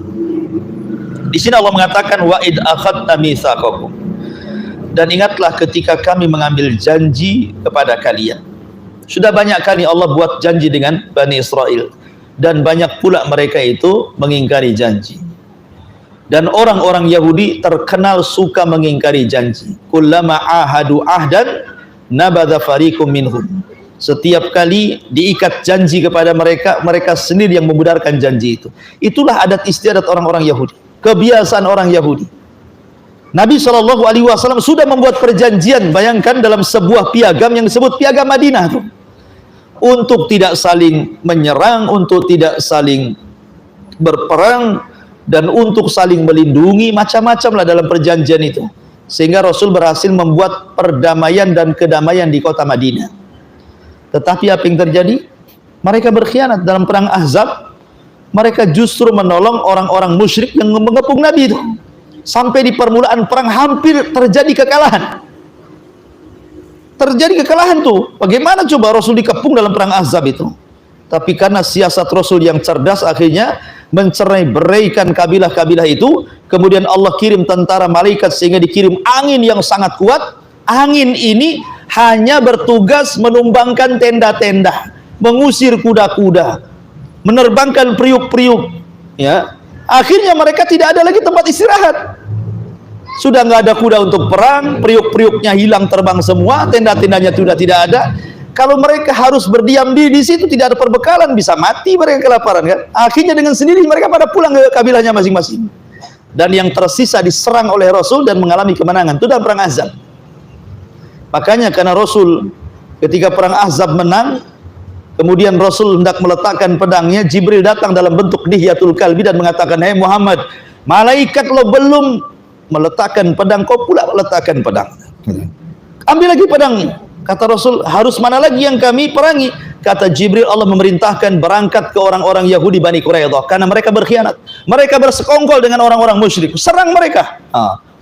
Di sini Allah mengatakan wa id akhadna mitsaqakum, dan ingatlah ketika kami mengambil janji kepada kalian. Sudah banyak kali Allah buat janji dengan Bani Israel, dan banyak pula mereka itu mengingkari janji. Dan orang-orang Yahudi terkenal suka mengingkari janji. Kullama ahadu ahdan nabadha fariqum minhum. Setiap kali diikat janji kepada mereka, mereka sendiri yang membudarkan janji itu. Itulah adat istiadat orang-orang Yahudi, kebiasaan orang Yahudi. Nabi SAW sudah membuat perjanjian, bayangkan, dalam sebuah piagam yang disebut piagam Madinah itu, untuk tidak saling menyerang, untuk tidak saling berperang, dan untuk saling melindungi, macam-macam lah dalam perjanjian itu. Sehingga Rasul berhasil membuat perdamaian dan kedamaian di kota Madinah. Tetapi apa yang terjadi? Mereka berkhianat dalam perang Ahzab. Mereka justru menolong orang-orang musyrik yang mengepung Nabi itu. Sampai di permulaan perang hampir terjadi kekalahan. Terjadi kekalahan tuh. Bagaimana coba Rasul dikepung dalam perang Ahzab itu? Tapi karena siasat Rasul yang cerdas, akhirnya mencerai-beraikan kabilah-kabilah itu. Kemudian Allah kirim tentara malaikat sehingga dikirim angin yang sangat kuat. Angin ini hanya bertugas menumbangkan tenda-tenda, mengusir kuda-kuda, menerbangkan periuk-periuk. Ya, akhirnya mereka tidak ada lagi tempat istirahat. Sudah nggak ada kuda untuk perang, periuk-periuknya hilang terbang semua, tenda-tendanya sudah tidak ada. Kalau mereka harus berdiam diri di situ, tidak ada perbekalan, bisa mati mereka kelaparan kan. Akhirnya dengan sendiri mereka pada pulang ke kabilahnya masing-masing. Dan yang tersisa diserang oleh Rasul dan mengalami kemenangan. Itu dalam perang Ahzab. Makanya karena Rasul ketika perang Ahzab menang, kemudian Rasul hendak meletakkan pedangnya, Jibril datang dalam bentuk Dihyatul Kalbi dan mengatakan, "Hai Muhammad, malaikat lo belum meletakkan pedang, kau pula meletakkan pedang. Ambil lagi pedangnya." Kata Rasul, "Harus mana lagi yang kami perangi?" Kata Jibril, "Allah memerintahkan berangkat ke orang-orang Yahudi Bani Quraidah karena mereka berkhianat. Mereka bersekongkol dengan orang-orang musyrik. Serang mereka."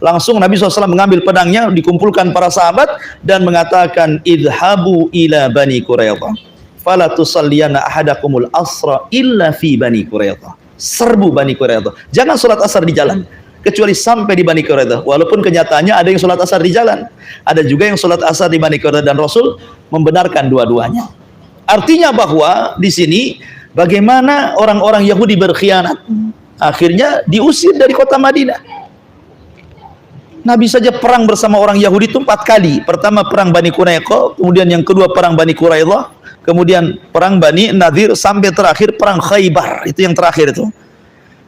Langsung Nabi SAW mengambil pedangnya, dikumpulkan para sahabat dan mengatakan, "Idhabu ila Bani Quraidah fala tusalliyana ahadakumul asra illa fi Bani Quraidah." Serbu Bani Quraidah. Jangan sholat asar di jalan kecuali sampai di Bani Quraidah. Walaupun kenyataannya ada yang sholat asar di jalan, ada juga yang sholat asar di Bani Quraidah, dan Rasul membenarkan dua-duanya. Artinya bahwa di sini bagaimana orang-orang Yahudi berkhianat, akhirnya diusir dari kota Madinah. Nabi saja perang bersama orang Yahudi itu 4 kali. Pertama perang Bani Quraidah, kemudian yang kedua perang Bani Quraidah, kemudian perang Bani Nadir, sampai terakhir perang Khaybar. Itu yang terakhir itu.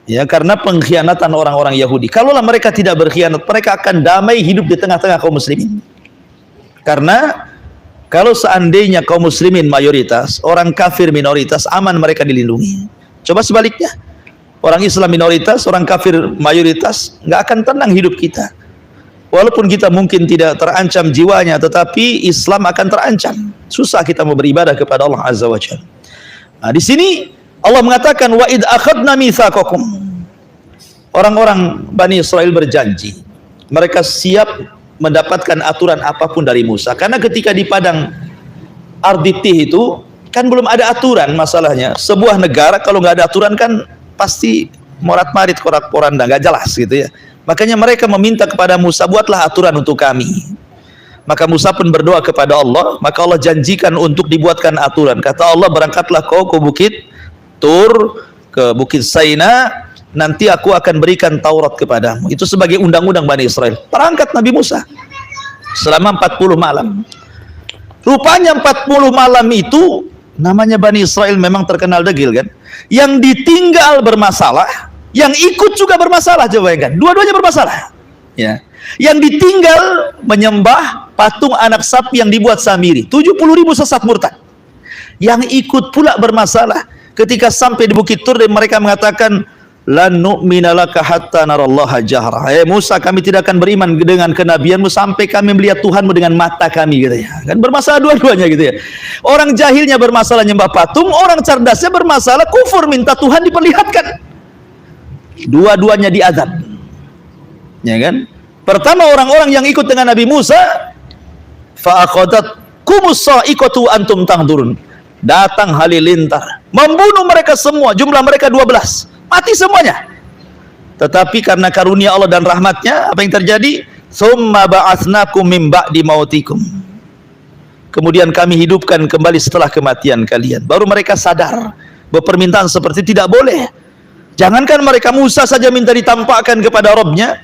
Ya, karena pengkhianatan orang-orang Yahudi. Kalaulah mereka tidak berkhianat, mereka akan damai hidup di tengah-tengah kaum muslimin. Karena kalau seandainya kaum muslimin mayoritas, orang kafir minoritas, aman mereka dilindungi. Coba sebaliknya, orang Islam minoritas, orang kafir mayoritas, nggak akan tenang hidup kita. Walaupun kita mungkin tidak terancam jiwanya, tetapi Islam akan terancam. Susah kita mau beribadah kepada Allah Azza wa Jalla. Nah, di sini Allah mengatakan wa id akhadna mitsaqakum. Orang-orang Bani Israel berjanji, mereka siap mendapatkan aturan apapun dari Musa. Karena ketika di padang Arditih itu kan belum ada aturan masalahnya. Sebuah negara kalau nggak ada aturan kan pasti morat-marit, korak-poranda, nggak jelas gitu ya. Makanya mereka meminta kepada Musa, "Buatlah aturan untuk kami." Maka Musa pun berdoa kepada Allah, maka Allah janjikan untuk dibuatkan aturan. Kata Allah, "Berangkatlah kau ke bukit Tur, ke bukit Saina, nanti aku akan berikan Taurat kepadamu." Itu sebagai undang-undang Bani Israel. Berangkat Nabi Musa selama 40 malam. Rupanya 40 malam itu, namanya Bani Israel memang terkenal degil kan. Yang ditinggal bermasalah, yang ikut juga bermasalah. Coba bayangkan, dua-duanya bermasalah. Ya. Yang ditinggal menyembah patung anak sapi yang dibuat Samiri, 70.000 sesat murtad. Yang ikut pula bermasalah. Ketika sampai di Bukit Tur, mereka mengatakan, lan nu'mina laka hatta narallaha jahra. Musa, kami tidak akan beriman dengan kenabianmu sampai kami melihat Tuhanmu dengan mata kami, gitu ya. Kan bermasalah dua-duanya, gitu ya. Orang jahilnya bermasalah nyembah patung, orang cerdasnya bermasalah kufur, minta Tuhan diperlihatkan. Dua-duanya diazab, ya kan? Pertama, orang-orang yang ikut dengan Nabi Musa, fa akhadat kumus sa'iqatu antum tangdurun. Datang halilintar, membunuh mereka semua, jumlah mereka 12. Mati semuanya. Tetapi karena karunia Allah dan rahmatnya, apa yang terjadi? Tsumma ba'atsnakum min ba'di mautikum. Kemudian kami hidupkan kembali setelah kematian kalian. Baru mereka sadar bahwa permintaan seperti itu tidak boleh. Jangankan mereka, Musa saja minta ditampakkan kepada Rabbnya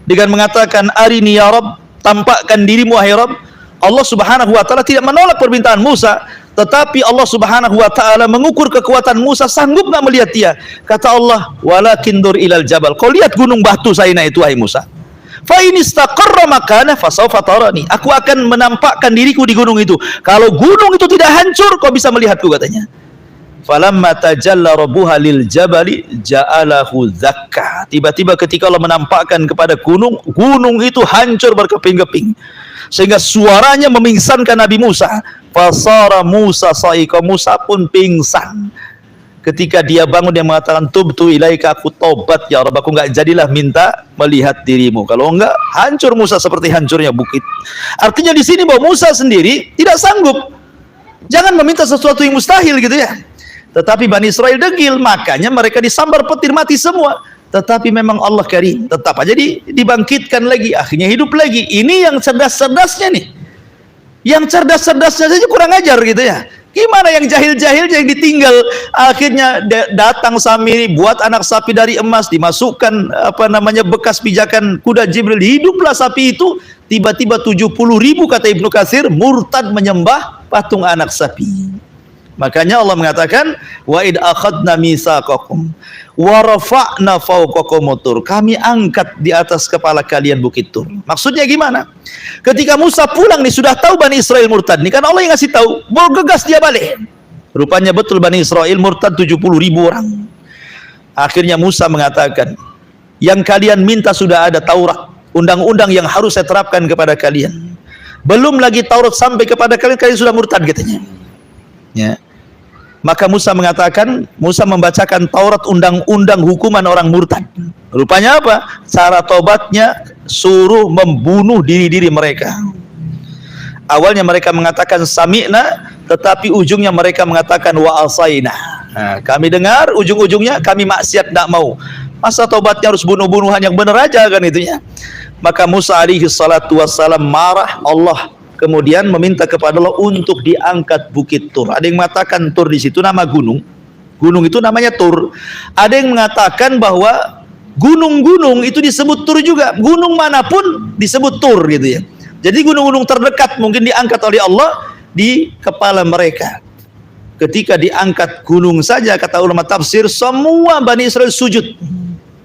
dengan mengatakan, arini ya Rabb, tampakkan dirimu wahai Rabb. Allah Subhanahu wa taala tidak menolak permintaan Musa, tetapi Allah Subhanahu wa taala mengukur kekuatan Musa, sanggup nggak melihat dia. Kata Allah, walakin dur ilal jabal, kau lihat gunung batu Saina itu wahai Musa. Fa in istaqarra makana fasawfa tarani, aku akan menampakkan diriku di gunung itu. Kalau gunung itu tidak hancur, kau bisa melihatku, katanya. Falamma tajalla rabbuha lil jabali ja'alahu zakka. Tiba-tiba ketika Allah menampakkan kepada gunung, gunung itu hancur berkeping-keping sehingga suaranya memingsankan Nabi Musa. Fasara Musa sa'iqa, Musa pun pingsan. Ketika dia bangun, dia mengatakan, tubtu ilaika, aku tobat ya Rabb, aku enggak jadilah minta melihat dirimu. Kalau enggak, hancur Musa seperti hancurnya bukit. Artinya di sini bahwa Musa sendiri tidak sanggup. Jangan meminta sesuatu yang mustahil, gitu ya. Tetapi Bani Israel degil, makanya mereka disambar petir, mati semua. Tetapi memang Allah karim, tetap aja dibangkitkan lagi, akhirnya hidup lagi. Ini yang cerdas-cerdasnya nih. Yang cerdas-cerdasnya saja kurang ajar, gitu ya. Gimana yang jahil-jahilnya yang ditinggal? Akhirnya datang Samiri, buat anak sapi dari emas, dimasukkan bekas pijakan kuda Jibril, hiduplah sapi itu. Tiba-tiba 70.000, kata Ibnu Katsir, murtad menyembah patung anak sapi. Makanya Allah mengatakan, wa id akhadna mitsaqakum wa rafa'na fawqakum tur, kami angkat di atas kepala kalian bukit Tur. Maksudnya gimana? Ketika Musa pulang nih, sudah tahu Bani Israel murtad nih, kan Allah yang ngasih tahu, mau gegas dia balik. Rupanya betul Bani Israel murtad 70.000 orang. Akhirnya Musa mengatakan, yang kalian minta sudah ada, Taurat, undang-undang yang harus saya terapkan kepada kalian. Belum lagi Taurat sampai kepada kalian, kalian sudah murtad, katanya. Ya. Maka Musa mengatakan, Musa membacakan Taurat, undang-undang hukuman orang murtad. Rupanya apa? Cara tobatnya suruh membunuh diri-diri mereka. Awalnya mereka mengatakan sami'na, tetapi ujungnya mereka mengatakan wa asaina. Nah, kami dengar, ujung-ujungnya kami maksiat, tidak mau. Masa tobatnya harus bunuh-bunuhan, yang benar aja kan itunya. Maka Musa alaihi salatu wassalam marah. Allah kemudian meminta kepada Allah untuk diangkat bukit Tur. Ada yang mengatakan Tur di situ nama gunung. Gunung itu namanya Tur. Ada yang mengatakan bahwa gunung-gunung itu disebut Tur juga. Gunung manapun disebut Tur, gitu ya. Jadi gunung-gunung terdekat mungkin diangkat oleh Allah di kepala mereka. Ketika diangkat gunung saja, kata ulama tafsir, semua Bani Israel sujud.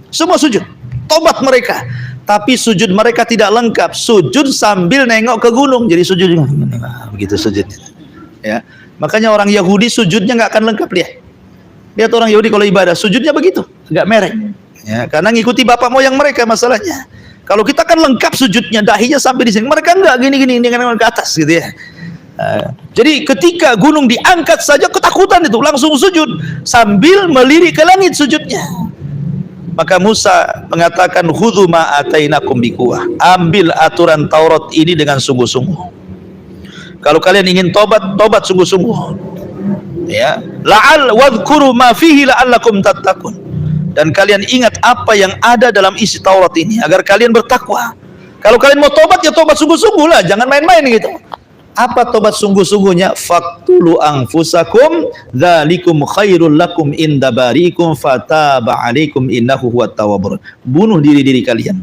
Semua sujud. Tobat mereka. Tapi sujud mereka tidak lengkap, sujud sambil nengok ke gunung, jadi sujud begitu sujudnya. Ya, makanya orang Yahudi sujudnya nggak akan lengkap, lihat orang Yahudi kalau ibadah sujudnya begitu, nggak merek. Ya, karena ngikuti bapak moyang mereka masalahnya. Kalau kita kan lengkap sujudnya, dahinya sampai di sini, mereka nggak gini-gini dengan ke atas, gitu ya. Jadi ketika gunung diangkat saja ketakutan itu, langsung sujud sambil melirik ke langit sujudnya. Maka Musa mengatakan, khudhu ma atainakum biquwah, ambil aturan Taurat ini dengan sungguh-sungguh. Kalau kalian ingin tobat, tobat sungguh-sungguh. Ya, la'al wadhkuru ma fihi la'allakum tattaqun. Dan kalian ingat apa yang ada dalam isi Taurat ini agar kalian bertakwa. Kalau kalian mau tobat, ya tobat sungguh-sungguh lah, jangan main-main gitu. Apa tobat sungguh-sungguhnya? Faqtulu anfusakum dzalikum khairul lakum inda bariikum fataba alaikum innahu huwat tawwabur. Bunuh diri-diri kalian.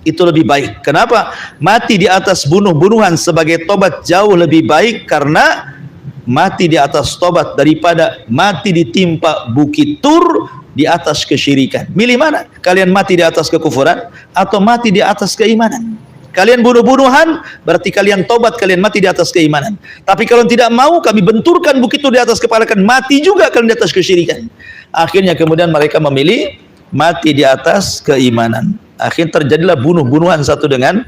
Itu lebih baik. Kenapa? Mati di atas bunuh-bunuhan sebagai tobat jauh lebih baik, karena mati di atas tobat daripada mati ditimpa bukit Tur di atas kesyirikan. Milih mana? Kalian mati di atas kekufuran atau mati di atas keimanan? Kalian bunuh-bunuhan, berarti kalian tobat, kalian mati di atas keimanan. Tapi kalau tidak mau, kami benturkan bukit itu di atas kepala kalian, mati juga kalian di atas kesyirikan. Akhirnya kemudian mereka memilih mati di atas keimanan. Akhirnya terjadilah bunuh-bunuhan satu dengan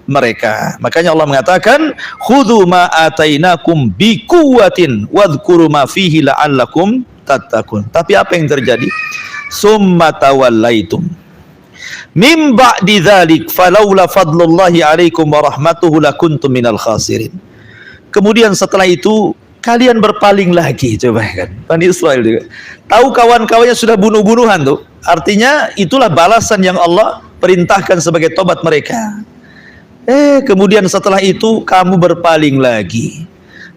mereka. Makanya Allah mengatakan, khudhu ma atainakum biquwwatin wadhkuru ma fihi la'allakum tattaqun. Tapi apa yang terjadi? Summa tawallaitum min ba'di dzalik falaula fadlullahi 'alaikum wa rahmatuhu lakuntum minal khasirin. Kemudian setelah itu kalian berpaling lagi. Coba kan, Bani Israel juga tahu kawan-kawannya sudah bunuh-bunuhan tuh. Artinya itulah balasan yang Allah perintahkan sebagai tobat mereka. Kemudian setelah itu kamu berpaling lagi.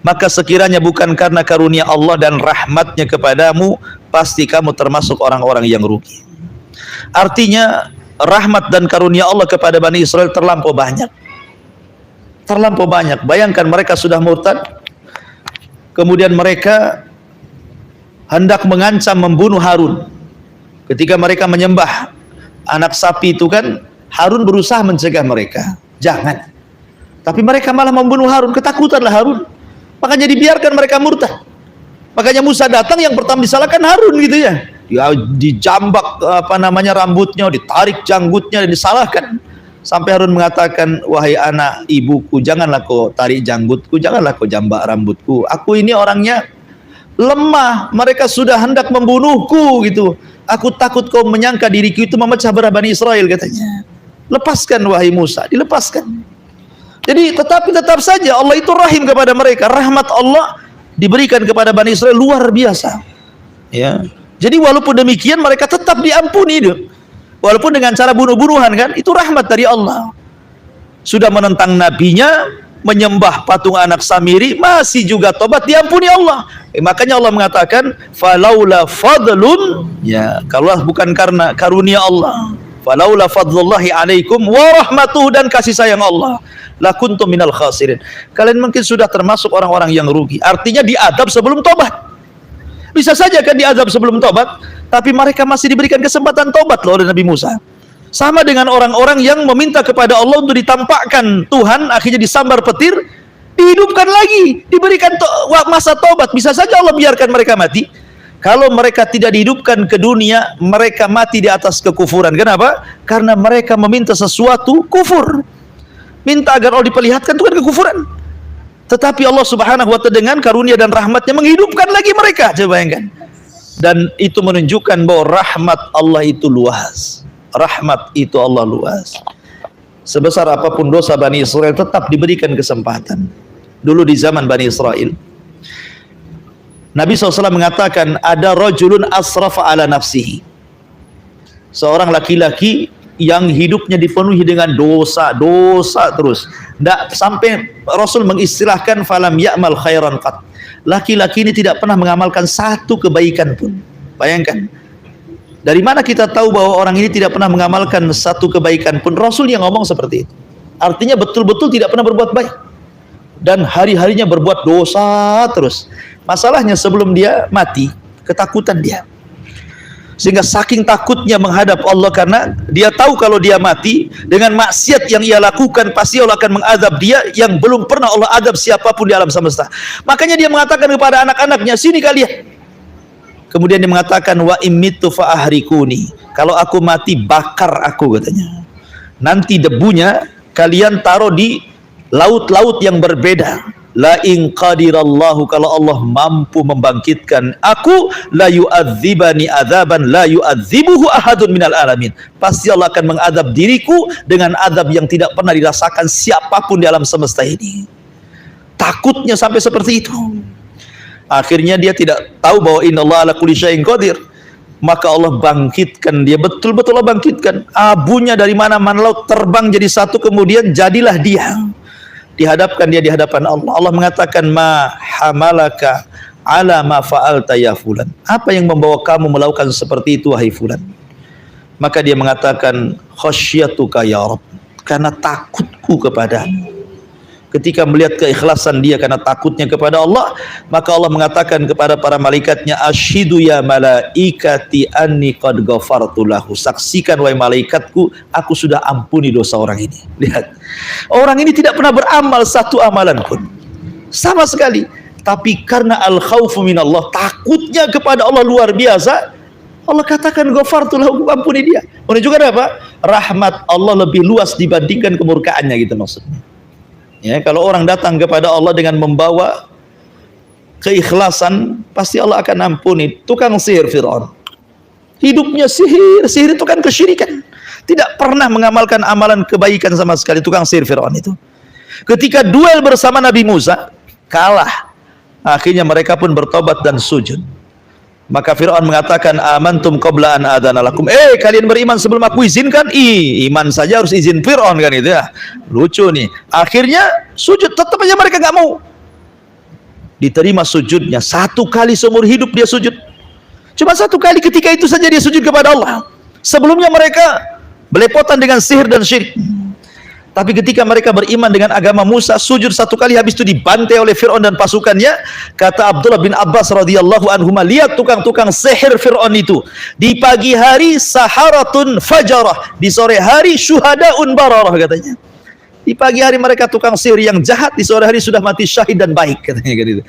Maka sekiranya bukan karena karunia Allah dan rahmatnya kepadamu, pasti kamu termasuk orang-orang yang rugi. Artinya rahmat dan karunia Allah kepada Bani Israel terlampau banyak. Terlampau banyak. Bayangkan mereka sudah murtad, kemudian mereka hendak mengancam membunuh Harun. Ketika mereka menyembah anak sapi itu kan, Harun berusaha mencegah mereka, jangan. Tapi mereka malah membunuh Harun, ketakutanlah Harun. Makanya dibiarkan mereka murtad. Makanya Musa datang, yang pertama disalahkan Harun gitu ya. Dia dijambak rambutnya, ditarik janggutnya, dan disalahkan. Sampai Harun mengatakan, wahai anak ibuku, janganlah kau tarik janggutku, janganlah kau jambak rambutku. Aku ini orangnya lemah, mereka sudah hendak membunuhku gitu. Aku takut kau menyangka diriku itu memecah belah Bani Israel, katanya. Lepaskan wahai Musa, dilepaskan. Jadi tetap saja Allah itu rahim kepada mereka. Rahmat Allah diberikan kepada Bani Israel luar biasa. Ya. Jadi walaupun demikian mereka tetap diampuni. Walaupun dengan cara bunuh-bunuhan kan, itu rahmat dari Allah. Sudah menentang nabinya, menyembah patung anak Samiri, masih juga tobat, diampuni Allah. Makanya Allah mengatakan, falaula fadlun, ya, kalau bukan karena karunia Allah, falaula fadlullahi alaikum wa rahmatuhu, dan kasih sayang Allah, lakuntum minal khasirin. Kalian mungkin sudah termasuk orang-orang yang rugi. Artinya diadab sebelum tobat. Bisa saja kan diadab sebelum tobat, tapi mereka masih diberikan kesempatan tobat loh oleh Nabi Musa. Sama dengan orang-orang yang meminta kepada Allah untuk ditampakkan Tuhan, akhirnya disambar petir, dihidupkan lagi, diberikan masa tobat. Bisa saja Allah biarkan mereka mati. Kalau mereka tidak dihidupkan ke dunia, mereka mati di atas kekufuran. Kenapa? Karena mereka meminta sesuatu kufur. Minta agar Allah diperlihatkan, itu kan kekufuran. Tetapi Allah Subhanahu wa ta'ala dengan karunia dan rahmatnya menghidupkan lagi mereka. Coba bayangkan. Dan itu menunjukkan bahwa rahmat Allah itu luas. Rahmat itu Allah luas. Sebesar apapun dosa Bani Israel tetap diberikan kesempatan. Dulu di zaman Bani Israel, Nabi SAW mengatakan, ada rajulun asrafa ala nafsihi. Seorang laki-laki yang hidupnya dipenuhi dengan dosa terus. Tidak sampai Rasul mengistilahkan falam ya'mal khairan qat. Laki-laki ini tidak pernah mengamalkan satu kebaikan pun. Bayangkan. Dari mana kita tahu bahwa orang ini tidak pernah mengamalkan satu kebaikan pun? Rasul yang ngomong seperti itu. Artinya betul-betul tidak pernah berbuat baik. Dan hari-harinya berbuat dosa terus. Masalahnya sebelum dia mati, ketakutan dia. Sehingga saking takutnya menghadap Allah, karena dia tahu kalau dia mati dengan maksiat yang ia lakukan, pasti Allah akan mengadab dia yang belum pernah Allah adab siapapun di alam semesta. Makanya dia mengatakan kepada anak-anaknya, sini kalian. Kemudian dia mengatakan, wa immitu fa ahrikuni. Kalau aku mati, bakar aku, katanya. Nanti debunya kalian taruh di laut-laut yang berbeda. La in qadirallahu, kalau Allah mampu membangkitkan aku, la yu'adzibani adzaban la yu'adzibuhu ahadun minal alamin. Pasti Allah akan mengadab diriku dengan adab yang tidak pernah dirasakan siapapun di alam semesta ini. Takutnya sampai seperti itu. Akhirnya dia tidak tahu bahwa innallaha ala kulli syai'in qadir. Maka Allah bangkitkan dia, betul-betul Allah bangkitkan. Abunya dari mana-mana laut terbang jadi satu, kemudian jadilah dia. Dihadapkan dia di hadapan Allah. Allah mengatakan, ma hamalaka ala ma fa'alta ya fulan. Apa yang membawa kamu melakukan seperti itu wahai fulan? Maka dia mengatakan, khasyatuka ya Rabb, karena takutku kepadamu. Ketika melihat keikhlasan dia karena takutnya kepada Allah, maka Allah mengatakan kepada para malaikatnya, ashidu ya malaikati anni qad ghafartu lahu. Saksikan wahai malaikatku, aku sudah ampuni dosa orang ini. Lihat, orang ini tidak pernah beramal satu amalan pun sama sekali, tapi karena al khaufu minallah, takutnya kepada Allah luar biasa, Allah katakan ghafartu lahu, ampuni dia. Menunjukkan apa? Rahmat Allah lebih luas dibandingkan kemurkaannya gitu maksudnya. Ya, kalau orang datang kepada Allah dengan membawa keikhlasan, pasti Allah akan ampuni. Tukang sihir Fir'aun, hidupnya sihir, sihir itu kan kesyirikan. Tidak pernah mengamalkan amalan kebaikan sama sekali tukang sihir Fir'aun itu. Ketika duel bersama Nabi Musa, kalah. Akhirnya mereka pun bertobat dan sujud. Maka Fir'aun mengatakan, amantum qabla an adana lakum. Kalian beriman sebelum aku izinkan? Iman saja harus izin Fir'aun kan itu ya. Lucu nih. Akhirnya sujud, tetap aja mereka nggak mau. Diterima sujudnya. 1 kali seumur hidup dia sujud. Cuma 1 kali, ketika itu saja dia sujud kepada Allah. Sebelumnya mereka belepotan dengan sihir dan syirik. Tapi ketika mereka beriman dengan agama Musa, sujud 1 kali, habis itu dibantai oleh Fir'aun dan pasukannya. Kata Abdullah bin Abbas radhiyallahu anhuma, lihat tukang-tukang sihir Fir'aun itu. Di pagi hari saharatun fajarah, di sore hari syuhadaun bararah katanya. Di pagi hari mereka tukang sihir yang jahat, di sore hari sudah mati syahid dan baik katanya gitu.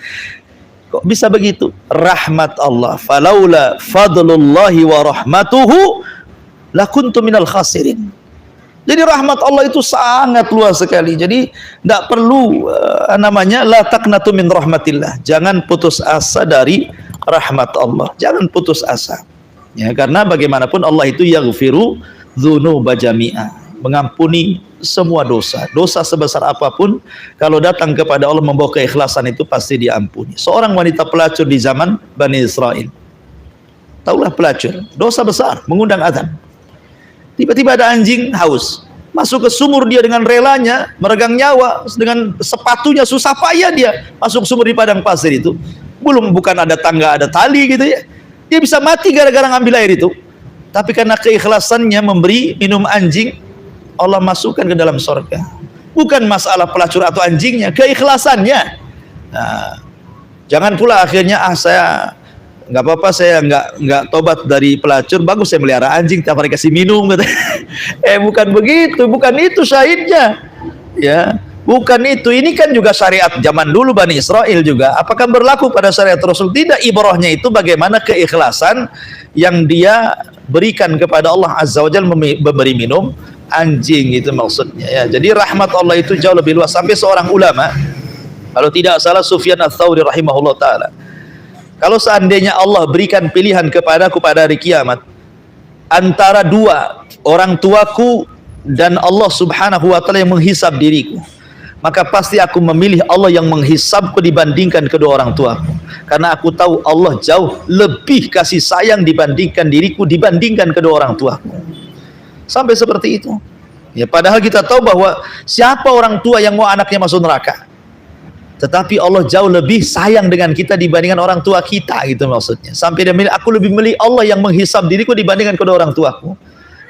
Kok bisa begitu? Rahmat Allah. Falaula fadlullahi wa rahmatuhu lakuntu minal khasirin. Jadi rahmat Allah itu sangat luas sekali. Jadi tidak perlu la taqnatu min rahmatillah. Jangan putus asa dari rahmat Allah. Jangan putus asa. Ya, karena bagaimanapun Allah itu yaghfiru dzunuba jami'a. Mengampuni semua dosa. Dosa sebesar apapun, kalau datang kepada Allah membawa keikhlasan, itu pasti diampuni. Seorang wanita pelacur di zaman Bani Israel. Taulah pelacur, dosa besar, mengundang azab. Tiba-tiba ada anjing haus, masuk ke sumur, dia dengan relanya meregang nyawa, dengan sepatunya susah payah dia masuk sumur di padang pasir itu. Bukan ada tangga, ada tali gitu ya. Dia bisa mati gara-gara ngambil air itu. Tapi karena keikhlasannya memberi minum anjing, Allah masukkan ke dalam surga. Bukan masalah pelacur atau anjingnya, keikhlasannya. Nah, jangan pula akhirnya saya nggak apa-apa, saya nggak tobat dari pelacur, bagus saya melihara anjing tiap hari kasih minum gitu. Bukan begitu, bukan itu syahidnya ya, bukan itu. Ini kan juga syariat zaman dulu Bani Israel juga. Apakah berlaku pada syariat Rasul? Tidak. Ibrahnya itu bagaimana keikhlasan yang dia berikan kepada Allah Azza wa Jalla memberi minum anjing, itu maksudnya ya. Jadi rahmat Allah itu jauh lebih luas. Sampai seorang ulama, kalau tidak salah Sufyan Ats-Tsauri rahimahullah ta'ala, kalau seandainya Allah berikan pilihan kepadaku pada hari kiamat antara 2, orang tuaku dan Allah subhanahu wa ta'ala yang menghisab diriku, maka pasti aku memilih Allah yang menghisabku dibandingkan kedua orang tuaku. Karena aku tahu Allah jauh lebih kasih sayang dibandingkan diriku, dibandingkan kedua orang tuaku. Sampai seperti itu ya. Padahal kita tahu bahwa siapa orang tua yang mau anaknya masuk neraka, tetapi Allah jauh lebih sayang dengan kita dibandingkan orang tua kita, gitu maksudnya. Sampai dia milih, aku lebih milih Allah yang menghisab diriku dibandingkan kedua orang tuaku.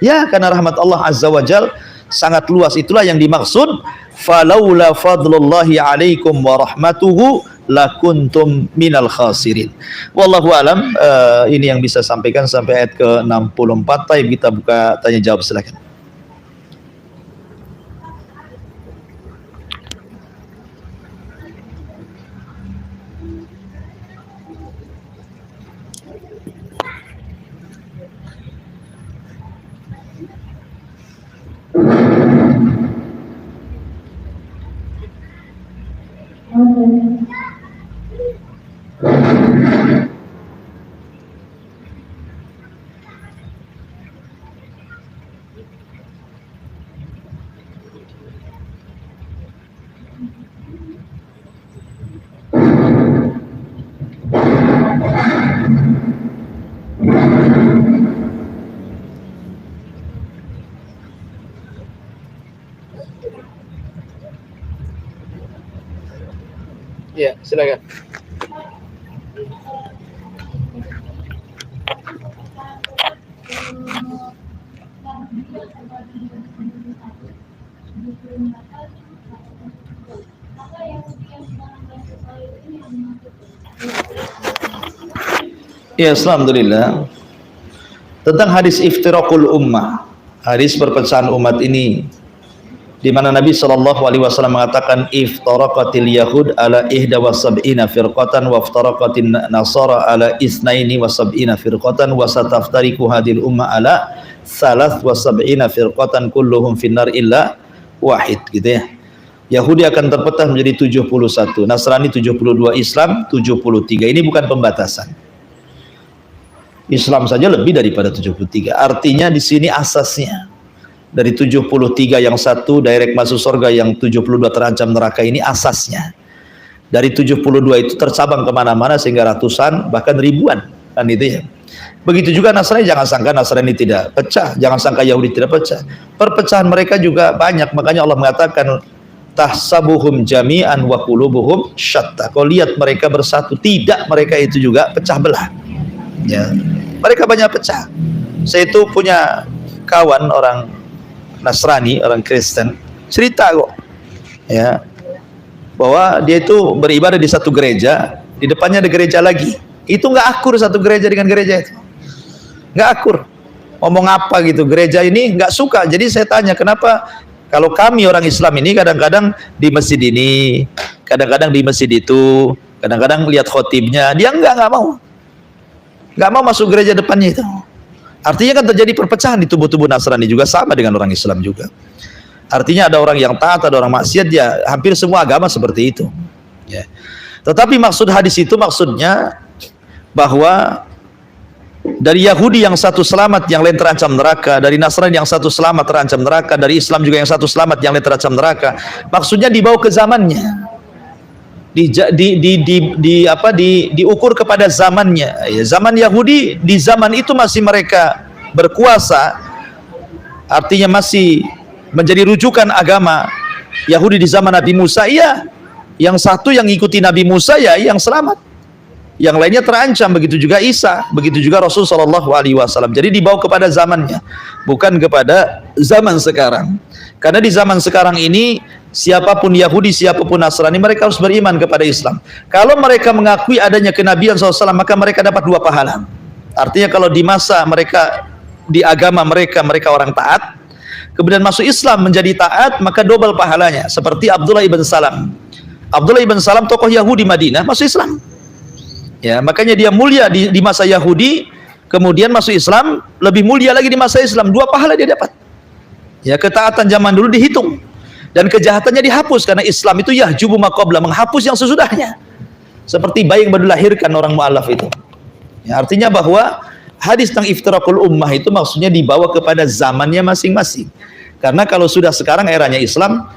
Ya, karena rahmat Allah Azza wa Jal sangat luas. Itulah yang dimaksud falaula fadlullahi alaikum wa rahmatuhu lakuntum minal khasirin. Wallahu alam. Ini yang bisa sampaikan sampai ayat ke-64. Taib, kita buka tanya jawab, silakan. Ya, silakan. Ya, alhamdulillah. Tentang hadis iftiraqul ummah, hadis perpecahan umat ini, di mana Nabi Shallallahu Alaihi Wasallam mengatakan iftaraqatil yahud ala ihda wa sab'ina firqatan wa iftaraqatin nasara ala isnaini wa sab'ina firqatan wa sataftariku hadil umma ala salas wa sab'ina firqatan kulluhum finnar illa wahid, gitu ya. Yahudi akan terpecah menjadi 71, Nasrani 72, Islam 73. Ini bukan pembatasan. Islam saja lebih daripada 73. Artinya di sini asasnya dari 73 yang satu direct masuk surga, yang 72 terancam neraka, ini asasnya. Dari 72 itu tercabang kemana-mana sehingga ratusan bahkan ribuan, kan itu ya. Begitu juga Nasrani, jangan sangka Nasrani tidak pecah, jangan sangka Yahudi tidak pecah. Perpecahan mereka juga banyak, makanya Allah mengatakan tahsabuhum jami'an wa qulubuhum syatta. Kau lihat mereka bersatu, tidak, mereka itu juga pecah belah. Ya, mereka banyak pecah. Saya itu punya kawan orang Nasrani, orang Kristen, cerita kok, ya, bahwa dia itu beribadah di satu gereja, di depannya ada gereja lagi. Itu nggak akur satu gereja dengan gereja itu, nggak akur. Ngomong apa gitu, gereja ini nggak suka. Jadi saya tanya, kenapa kalau kami orang Islam ini kadang-kadang di masjid ini, kadang-kadang di masjid itu, kadang-kadang lihat khotibnya, dia nggak mau masuk gereja depannya itu. Artinya kan terjadi perpecahan di tubuh-tubuh Nasrani juga, sama dengan orang Islam juga. Artinya ada orang yang taat, ada orang maksiat, ya hampir semua agama seperti itu. Ya. Tetapi maksud hadis itu maksudnya bahwa dari Yahudi yang satu selamat, yang lain terancam neraka, dari Nasrani yang satu selamat terancam neraka, dari Islam juga yang satu selamat, yang lain terancam neraka. Maksudnya dibawa ke zamannya. Diukur kepada zamannya. Ya, zaman Yahudi di zaman itu masih mereka berkuasa, artinya masih menjadi rujukan agama. Yahudi di zaman Nabi Musa, iya, yang satu yang ikuti Nabi Musa ya yang selamat, yang lainnya terancam. Begitu juga Isa, begitu juga Rasul Shallallahu Alaihi Wasallam. Jadi dibawa kepada zamannya, bukan kepada zaman sekarang. Karena di zaman sekarang ini siapapun Yahudi, siapapun Nasrani, mereka harus beriman kepada Islam. Kalau mereka mengakui adanya kenabian SAW, maka mereka dapat 2 pahala. Artinya kalau di masa mereka, di agama mereka, mereka orang taat, kemudian masuk Islam menjadi taat, maka double pahalanya. Seperti Abdullah ibn Salam. Abdullah ibn Salam tokoh Yahudi Madinah, masuk Islam. Ya, makanya dia mulia di masa Yahudi, kemudian masuk Islam, lebih mulia lagi di masa Islam. 2 pahala dia dapat. Ya, ketaatan zaman dulu dihitung. Dan kejahatannya dihapus, karena Islam itu yahjubu ma qabla, menghapus yang sesudahnya. Seperti bayi yang baru dilahirkan orang mu'alaf itu. Ya, artinya bahwa hadis tentang iftiraqul ummah itu maksudnya dibawa kepada zamannya masing-masing. Karena kalau sudah sekarang eranya Islam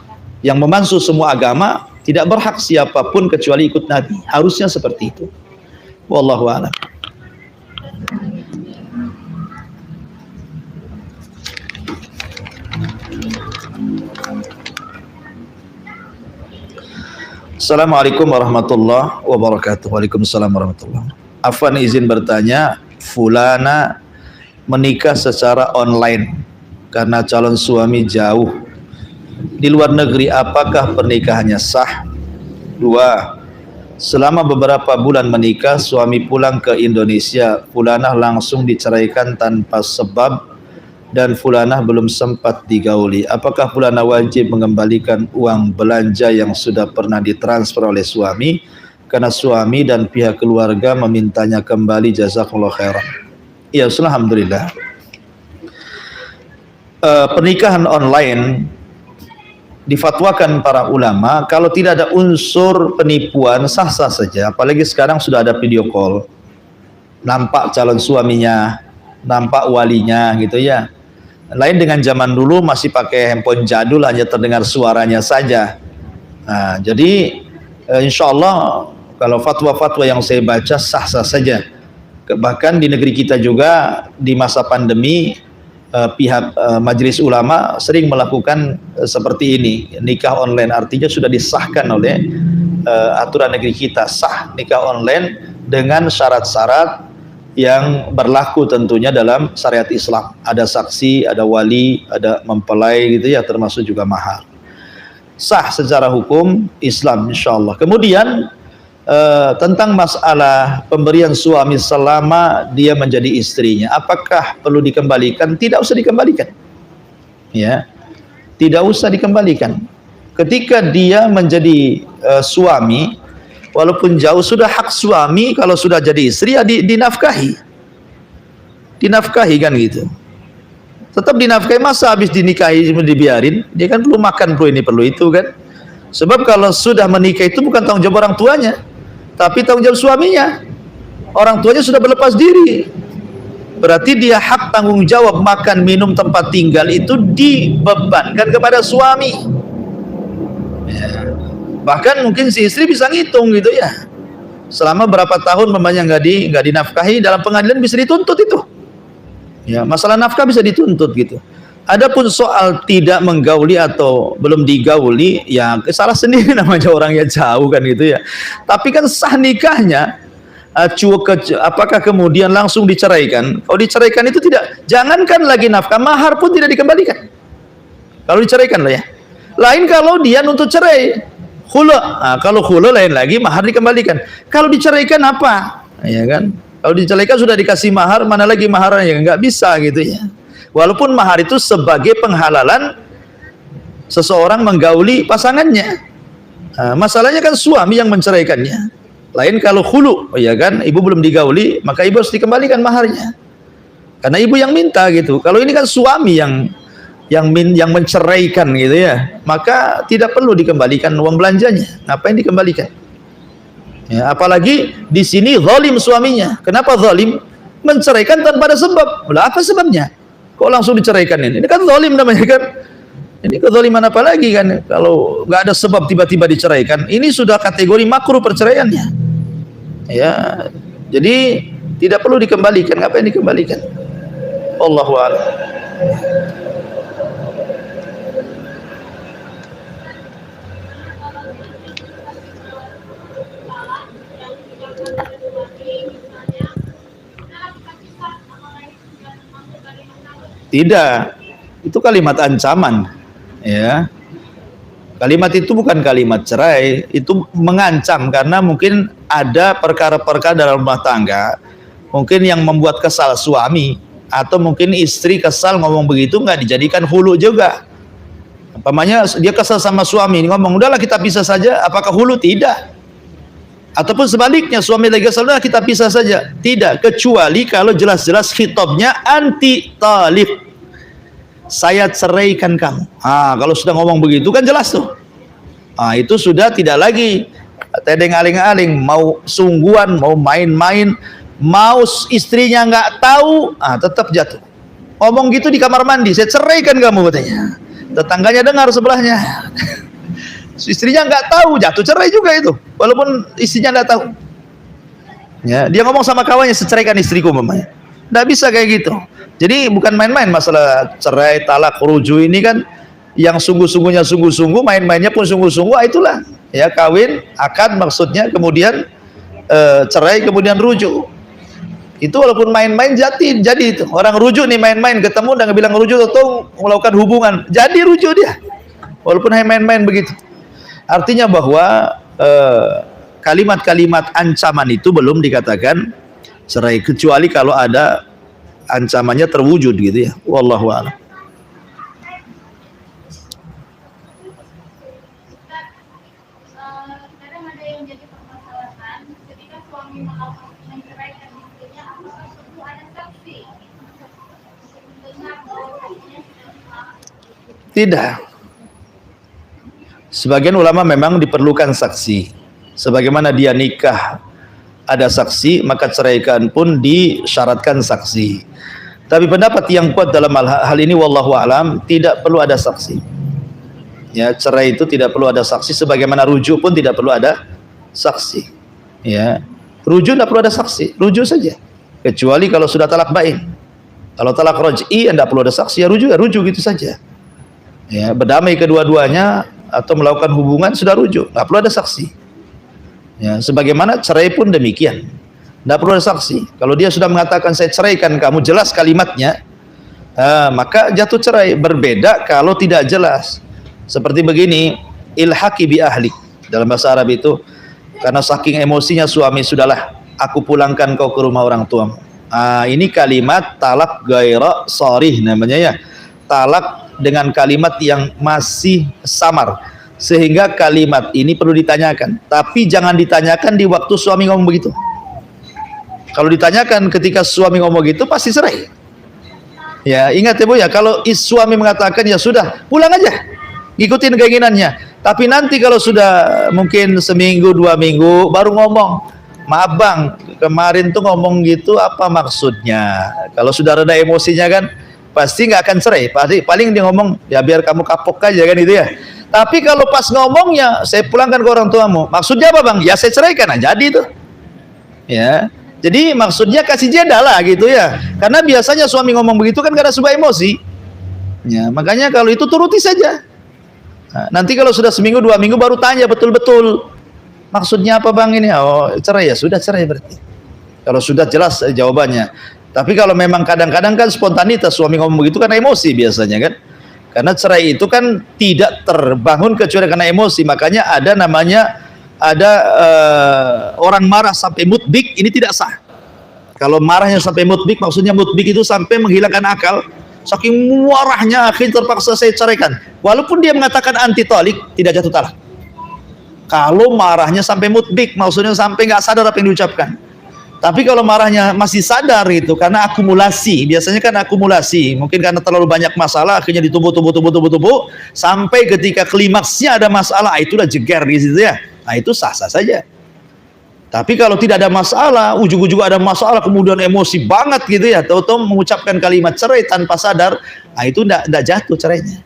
yang memansuh semua agama, tidak berhak siapapun kecuali ikut Nabi. Harusnya seperti itu. Wallahu a'lam. Assalamualaikum warahmatullahi wabarakatuh. Waalaikumsalam warahmatullahi wabarakatuh. Afwan izin bertanya, fulana menikah secara online karena calon suami jauh di luar negeri, apakah pernikahannya sah? 2. Selama beberapa bulan menikah, suami pulang ke Indonesia, fulanah langsung diceraikan tanpa sebab dan fulanah belum sempat digauli. Apakah fulanah wajib mengembalikan uang belanja yang sudah pernah ditransfer oleh suami karena suami dan pihak keluarga memintanya kembali? Jazakallahu khairan. Ya, alhamdulillah. Pernikahan online difatwakan para ulama kalau tidak ada unsur penipuan sah-sah saja. Apalagi sekarang sudah ada video call, nampak calon suaminya, nampak walinya gitu ya. Lain dengan zaman dulu masih pakai handphone jadul, hanya terdengar suaranya saja. Nah, jadi insya Allah kalau fatwa-fatwa yang saya baca sah-sah saja. Bahkan di negeri kita juga di masa pandemi pihak majelis ulama sering melakukan seperti ini, nikah online. Artinya sudah disahkan oleh aturan negeri kita, sah nikah online dengan syarat-syarat yang berlaku tentunya dalam syariat Islam. Ada saksi, ada wali, ada mempelai gitu ya, termasuk juga mahar. Sah secara hukum Islam insyaallah. Kemudian tentang masalah pemberian suami selama dia menjadi istrinya, apakah perlu dikembalikan? Tidak usah dikembalikan. Ya. tidak usah dikembalikan. Ketika dia menjadi suami, walaupun jauh, sudah hak suami kalau sudah jadi istri ya dinafkahi. Dinafkahi kan gitu. Tetap dinafkahi, masa habis dinikahi dibiarin? Dia kan perlu makan, perlu ini, perlu itu kan. Sebab kalau sudah menikah itu bukan tanggung jawab orang tuanya, tapi tanggung jawab suaminya. Orang tuanya sudah berlepas diri. Berarti dia hak tanggung jawab makan, minum, tempat tinggal itu dibebankan kepada suami. Ya. Bahkan mungkin si istri bisa ngitung gitu ya. Selama berapa tahun mamanya nggak dinafkahi, dalam pengadilan bisa dituntut itu. Ya, masalah nafkah bisa dituntut gitu. Adapun soal tidak menggauli atau belum digauli, ya salah sendiri namanya orang yang jauh kan gitu ya. Tapi kan sah nikahnya, apakah kemudian langsung diceraikan? Kalau diceraikan itu tidak, jangankan lagi nafkah, mahar pun tidak dikembalikan. Kalau diceraikan lah ya. Lain kalau dia nuntut cerai, khulu. Nah, kalau khulu lain lagi, mahar dikembalikan. Kalau diceraikan apa? Ya kan? Kalau diceraikan sudah dikasih mahar, mana lagi maharnya? Nggak bisa gitu ya. Walaupun mahar itu sebagai penghalalan seseorang menggauli pasangannya. Nah, masalahnya kan suami yang menceraikannya. Lain kalau khulu, ya kan? Ibu belum digauli, maka ibu harus dikembalikan maharnya. Karena ibu yang minta gitu. Kalau ini kan suami yang menceraikan gitu ya, maka tidak perlu dikembalikan uang belanjanya. Ngapain dikembalikan? Ya, apalagi di sini zalim suaminya. Kenapa zalim? Menceraikan tanpa ada sebab. Lah apa sebabnya? Kok langsung diceraikan ini? Ini kan zalim namanya kan. Ini kezaliman apa lagi kan? Kalau nggak ada sebab tiba-tiba diceraikan, ini sudah kategori makruh perceraiannya. Ya, jadi tidak perlu dikembalikan. Ngapain dikembalikan? Allahu a'lam. Tidak, itu kalimat ancaman, ya. Kalimat itu bukan kalimat cerai, itu mengancam karena mungkin ada perkara-perkara dalam rumah tangga, mungkin yang membuat kesal suami, atau mungkin istri kesal ngomong begitu nggak dijadikan hulu juga. Umpamanya dia kesal sama suami, ngomong udahlah kita pisah saja, apakah hulu? Tidak. Ataupun sebaliknya, suami lagi kesal, udah kita pisah saja. Tidak, kecuali kalau jelas-jelas khitabnya anti talib, saya ceraikan kamu. Kalau sudah ngomong begitu kan jelas tuh. Itu sudah tidak lagi tedeng aling-aling, mau sungguhan, mau main-main, mau istrinya nggak tahu, tetap jatuh. Ngomong gitu di kamar mandi, saya ceraikan kamu katanya. Tetangganya dengar sebelahnya. Istrinya nggak tahu, jatuh cerai juga itu, walaupun istrinya nggak tahu. Ya, dia ngomong sama kawannya, ceraikan istriku mamanya. Nggak bisa kayak gitu. Jadi bukan main-main masalah cerai, talak, rujuk ini kan yang sungguh-sungguhnya sungguh-sungguh, main-mainnya pun sungguh-sungguh. Itulah ya, kawin, akad maksudnya, kemudian cerai, kemudian rujuk. Itu walaupun main-main jadi itu. Orang rujuk nih main-main, ketemu dan bilang rujuk atau melakukan hubungan, jadi rujuk dia. Walaupun hanya main-main begitu. Artinya bahwa kalimat-kalimat ancaman itu belum dikatakan cerai, kecuali kalau ada ancamannya terwujud gitu ya. Wallahu a'lam. Kadang ada yang jadi permasalahan ketika suami melakukan menceraikan istrinya, apakah perlu ada saksi? Tidak. Sebagian ulama memang diperlukan saksi. Sebagaimana dia nikah ada saksi, maka ceraikan pun disyaratkan saksi. Tapi pendapat yang kuat dalam hal ini wallahu alam, tidak perlu ada saksi. Ya, cerai itu tidak perlu ada saksi, sebagaimana rujuk pun tidak perlu ada saksi. Ya, rujuk tidak perlu ada saksi, rujuk saja. Kecuali kalau sudah talak bain. Kalau talak raj'i tidak perlu ada saksi, ya rujuk gitu saja. Ya, berdamai kedua-duanya atau melakukan hubungan sudah rujuk, nggak perlu ada saksi. Ya, sebagaimana cerai pun demikian, nggak perlu ada saksi. Kalau dia sudah mengatakan saya ceraikan kamu, jelas kalimatnya, maka jatuh cerai. Berbeda kalau tidak jelas. Seperti begini, ilhaqi bi ahlik, dalam bahasa Arab itu, karena saking emosinya suami, sudahlah aku pulangkan kau ke rumah orang tuamu. Ini kalimat talak gaira sharih namanya ya, talak dengan kalimat yang masih samar, sehingga kalimat ini perlu ditanyakan. Tapi jangan ditanyakan di waktu suami ngomong begitu. Kalau ditanyakan ketika suami ngomong gitu pasti cerai. Ya, ingat ya Bu ya, kalau suami mengatakan ya sudah, pulang aja, ikutin keinginannya. Tapi nanti kalau sudah mungkin seminggu, 2 minggu baru ngomong, maaf bang, kemarin tuh ngomong gitu apa maksudnya? Kalau sudah reda emosinya kan pasti nggak akan cerai. Pasti paling dia ngomong ya biar kamu kapok aja kan itu ya. Tapi kalau pas ngomongnya saya pulangkan ke orang tuamu, maksudnya apa bang? Ya saya ceraikan aja, jadi itu. Ya, jadi maksudnya kasih jeda lah gitu ya. Karena biasanya suami ngomong begitu kan karena sebuah emosi. Ya, makanya kalau itu turuti saja. Nah, nanti kalau sudah seminggu 2 minggu baru tanya betul-betul. Maksudnya apa bang ini? Oh cerai ya, sudah cerai berarti. Kalau sudah jelas jawabannya. Tapi kalau memang kadang-kadang kan spontanitas suami ngomong begitu karena emosi biasanya kan. Karena cerai itu kan tidak terbangun kecuali karena emosi. Makanya ada namanya orang marah sampai mutbik, ini tidak sah. Kalau marahnya sampai mutbik, maksudnya mutbik itu sampai menghilangkan akal. Saking marahnya akhirnya terpaksa saya ceraikan. Walaupun dia mengatakan anti tolik, tidak jatuh talak. Kalau marahnya sampai mutbik, maksudnya sampai nggak sadar apa yang diucapkan. Tapi kalau marahnya masih sadar itu karena akumulasi, biasanya kan akumulasi, mungkin karena terlalu banyak masalah akhirnya ditumpuk sampai ketika klimaksnya ada masalah, itulah jeger di situ ya. Nah itu sah-sah saja. Tapi kalau tidak ada masalah, ujung-ujung ada masalah kemudian emosi banget gitu ya, tahu-tahu mengucapkan kalimat cerai tanpa sadar, nah itu tidak jatuh cerainya.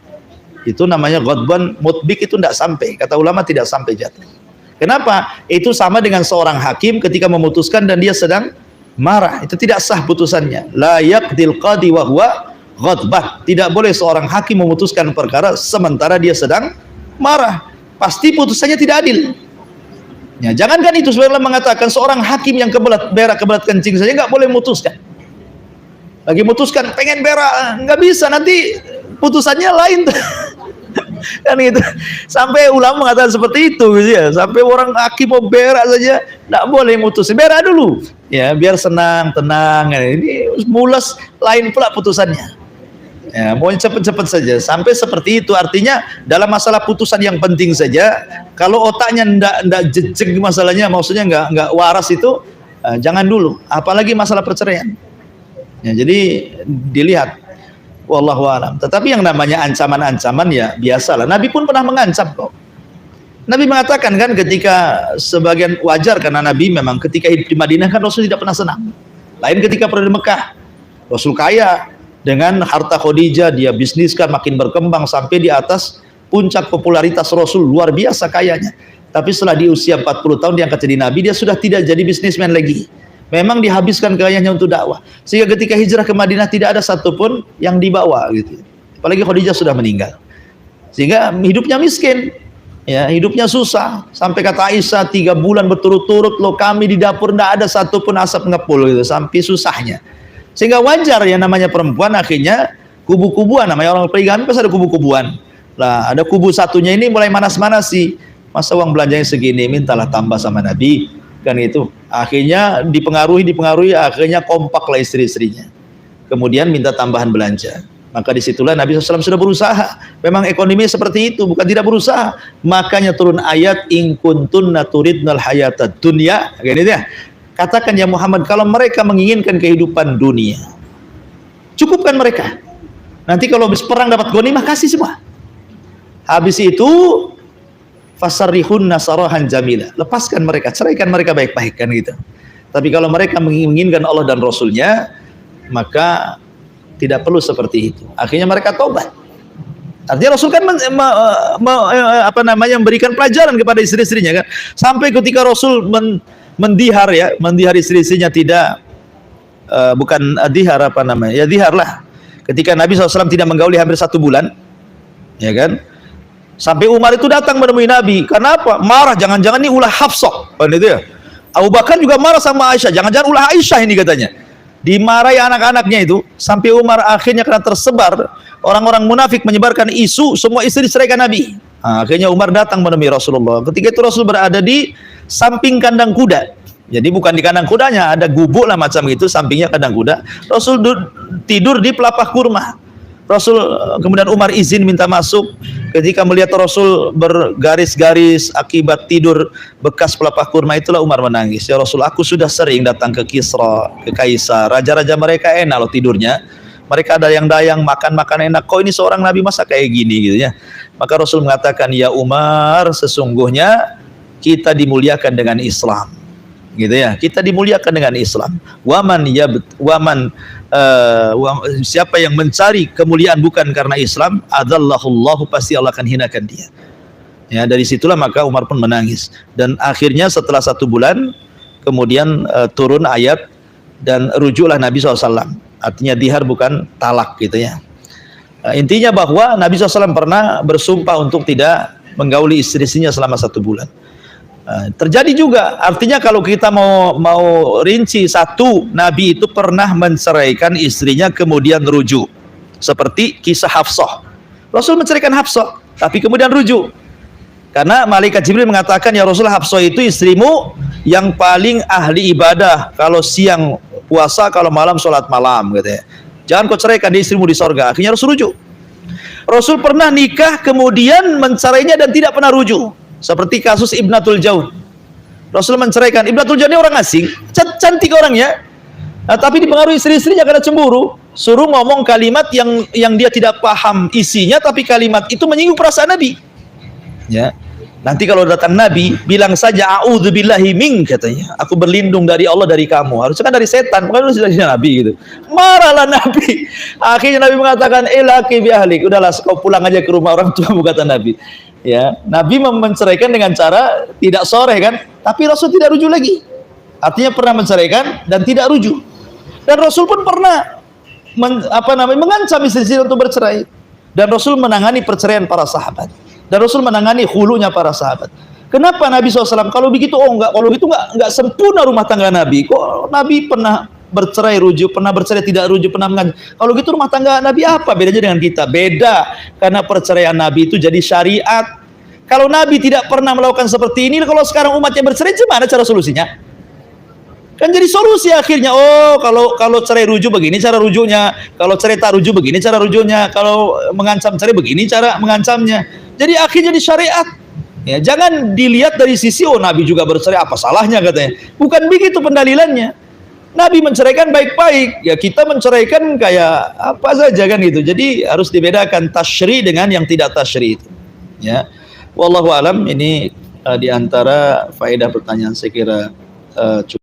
Itu namanya ghadban mutbik, itu tidak sampai, kata ulama tidak sampai jatuh. Kenapa? Itu sama dengan seorang hakim ketika memutuskan dan dia sedang marah, itu tidak sah putusannya. La yaqdil qadi wa huwa ghadbah. Tidak boleh seorang hakim memutuskan perkara sementara dia sedang marah. Pasti putusannya tidak adil. Ya, jangankan itu, sebenarnya mengatakan seorang hakim yang kebelat berak kebelat kencing saja nggak boleh memutuskan. Lagi memutuskan pengen berak nggak bisa, nanti putusannya lain tuh. Kan gitu. Sampai ulama mengatakan seperti itu gitu ya. Sampai orang hakim mau berak saja nggak boleh mutusin, berak dulu ya biar senang tenang. Ini mules lain pula putusannya. Ya, mau cepet-cepet saja sampai seperti itu. Artinya dalam masalah putusan yang penting saja, kalau otaknya ndak jejeg masalahnya, maksudnya nggak waras itu, jangan dulu. Apalagi masalah perceraian. Ya, jadi dilihat. Wallahu a'lam. Tetapi yang namanya ancaman-ancaman ya biasalah. Nabi pun pernah mengancam kok. Nabi mengatakan kan ketika sebagian wajar, karena Nabi memang ketika hidup di Madinah kan Rasul tidak pernah senang. Lain ketika pernah di Mekah. Rasul kaya dengan harta Khadijah, dia bisniskan makin berkembang sampai di atas puncak popularitas Rasul, luar biasa kayanya. Tapi setelah di usia 40 tahun diangkat jadi Nabi, dia sudah tidak jadi bisnismen lagi. Memang dihabiskan kekayaannya untuk dakwah. Sehingga ketika hijrah ke Madinah tidak ada satupun yang dibawa gitu. Apalagi Khadijah sudah meninggal. Sehingga hidupnya miskin. Ya, hidupnya susah. Sampai kata Aisyah 3 bulan berturut-turut loh kami di dapur tidak ada satupun asap ngepul gitu, sampai susahnya. Sehingga wajar ya namanya perempuan akhirnya kubu-kubuan, namanya orang poligami pasti ada kubu-kubuan. Lah, ada kubu satunya ini mulai manas-manasi. Masa uang belanjanya segini, mintalah tambah sama Nabi. Kan itu akhirnya dipengaruhi akhirnya kompaklah istri-istrinya, kemudian minta tambahan belanja. Maka disitulah Nabi SAW sudah berusaha. Memang ekonomi seperti itu, bukan tidak berusaha. Makanya turun ayat in kuntunna turidnal hayatad dunya, kayak gitu ya. Katakan ya Muhammad, kalau mereka menginginkan kehidupan dunia, cukupkan mereka. Nanti kalau habis perang dapat ghanimah kasih semua. Habis itu fasarrihunna sarahan jamila, lepaskan mereka, ceraikan mereka baik-baik kan gitu. Tapi kalau mereka menginginkan Allah dan Rasulnya, maka tidak perlu seperti itu. Akhirnya mereka tobat. Artinya Rasul kan memberikan pelajaran kepada istri-istrinya kan. Sampai ketika Rasul mendihar istri-istrinya tidak bukan dihar ya dihar lah. Ketika Nabi SAW tidak menggauli hampir 1 bulan, ya kan. Sampai Umar itu datang menemui Nabi. Kenapa? Marah, jangan-jangan ini ulah Hafsah. Kan itu ya. Abu Bakar juga marah sama Aisyah. Jangan-jangan ulah Aisyah ini katanya. Dimarahi anak-anaknya itu. Sampai Umar akhirnya karena tersebar, orang-orang munafik menyebarkan isu semua istri diceraikan Nabi. Nah, akhirnya Umar datang menemui Rasulullah. Ketika itu Rasul berada di samping kandang kuda. Jadi bukan di kandang kudanya, ada gubuk lah macam itu, sampingnya kandang kuda. Rasul tidur di pelapah kurma. Rasul kemudian Umar izin minta masuk. Ketika melihat Rasul bergaris-garis akibat tidur bekas pelepah kurma, itulah Umar menangis. Ya Rasul, aku sudah sering datang ke Kisra, ke Kaisar, raja-raja mereka enak loh tidurnya. Mereka ada yang dayang, makan enak. Kok ini seorang Nabi masa kayak gini gitu ya. Maka Rasul mengatakan, ya Umar, sesungguhnya kita dimuliakan dengan Islam. Gitu ya, kita dimuliakan dengan Islam. Siapa yang mencari kemuliaan bukan karena Islam, adzallahullahu, pasti Allah akan hinakan dia. Ya, dari situlah maka Umar pun menangis. Dan akhirnya setelah 1 bulan kemudian turun ayat dan rujuklah Nabi SAW. Artinya dihar bukan talak gitu ya. Intinya bahwa Nabi SAW pernah bersumpah untuk tidak menggauli istri-istrinya selama 1 bulan. Terjadi juga, artinya kalau kita mau rinci, satu Nabi itu pernah menceraikan istrinya kemudian rujuk, seperti kisah Hafsah. Rasul menceraikan Hafsah tapi kemudian rujuk karena malaikat Jibril mengatakan, ya Rasulullah, Hafsah itu istrimu yang paling ahli ibadah, kalau siang puasa, kalau malam sholat malam gitu ya. Jangan kau ceraikan dia istrimu di sorga. Akhirnya Rasul rujuk. Rasul pernah nikah kemudian mencerainya dan tidak pernah rujuk, seperti kasus Ibnatul Jaun. Rasul menceraikan. Ibnatul Jaun ini orang asing, cantik orangnya, tapi dipengaruhi istri-istrinya karena cemburu. Suruh ngomong kalimat yang dia tidak paham isinya, tapi kalimat itu menyinggung perasaan Nabi. Ya. Nanti kalau datang Nabi, bilang saja a'udzubillahi mink, katanya. Aku berlindung dari Allah dari kamu. Harusnya kan dari setan, bukan dari Nabi gitu. Marahlah Nabi. Akhirnya Nabi mengatakan, ilaki bi ahlik. Udahlah, kau pulang aja ke rumah orang tuamu, kata Nabi. Ya, Nabi menceraikan dengan cara tidak soreh kan, tapi Rasul tidak rujuk lagi. Artinya pernah menceraikan dan tidak rujuk. Dan Rasul pun pernah mengancam istri untuk bercerai. Dan Rasul menangani perceraian para sahabat. Dan Rasul menangani hulunya para sahabat. Kenapa Nabi SAW kalau begitu enggak sempurna rumah tangga Nabi? Kok Nabi pernah bercerai rujuk, pernah bercerai tidak rujuk, pernah mengancam? Kalau gitu rumah tangga Nabi apa bedanya dengan kita? Beda, karena perceraian Nabi itu jadi syariat. Kalau Nabi tidak pernah melakukan seperti ini, kalau sekarang umatnya bercerai, gimana cara solusinya? Kan jadi solusi akhirnya. Oh, kalau cerai rujuk begini cara rujuknya, kalau cerai tak rujuk begini cara rujuknya, kalau mengancam cerai begini cara mengancamnya. Jadi akhirnya di syariat. Ya, jangan dilihat dari sisi Nabi juga bercerai, apa salahnya katanya. Bukan begitu pendalilannya. Nabi menceraikan baik-baik, ya kita menceraikan kayak apa saja kan gitu. Jadi harus dibedakan tasyri dengan yang tidak tasyri itu. Ya, wallahu alam, ini di antara faedah pertanyaan saya kira cukup.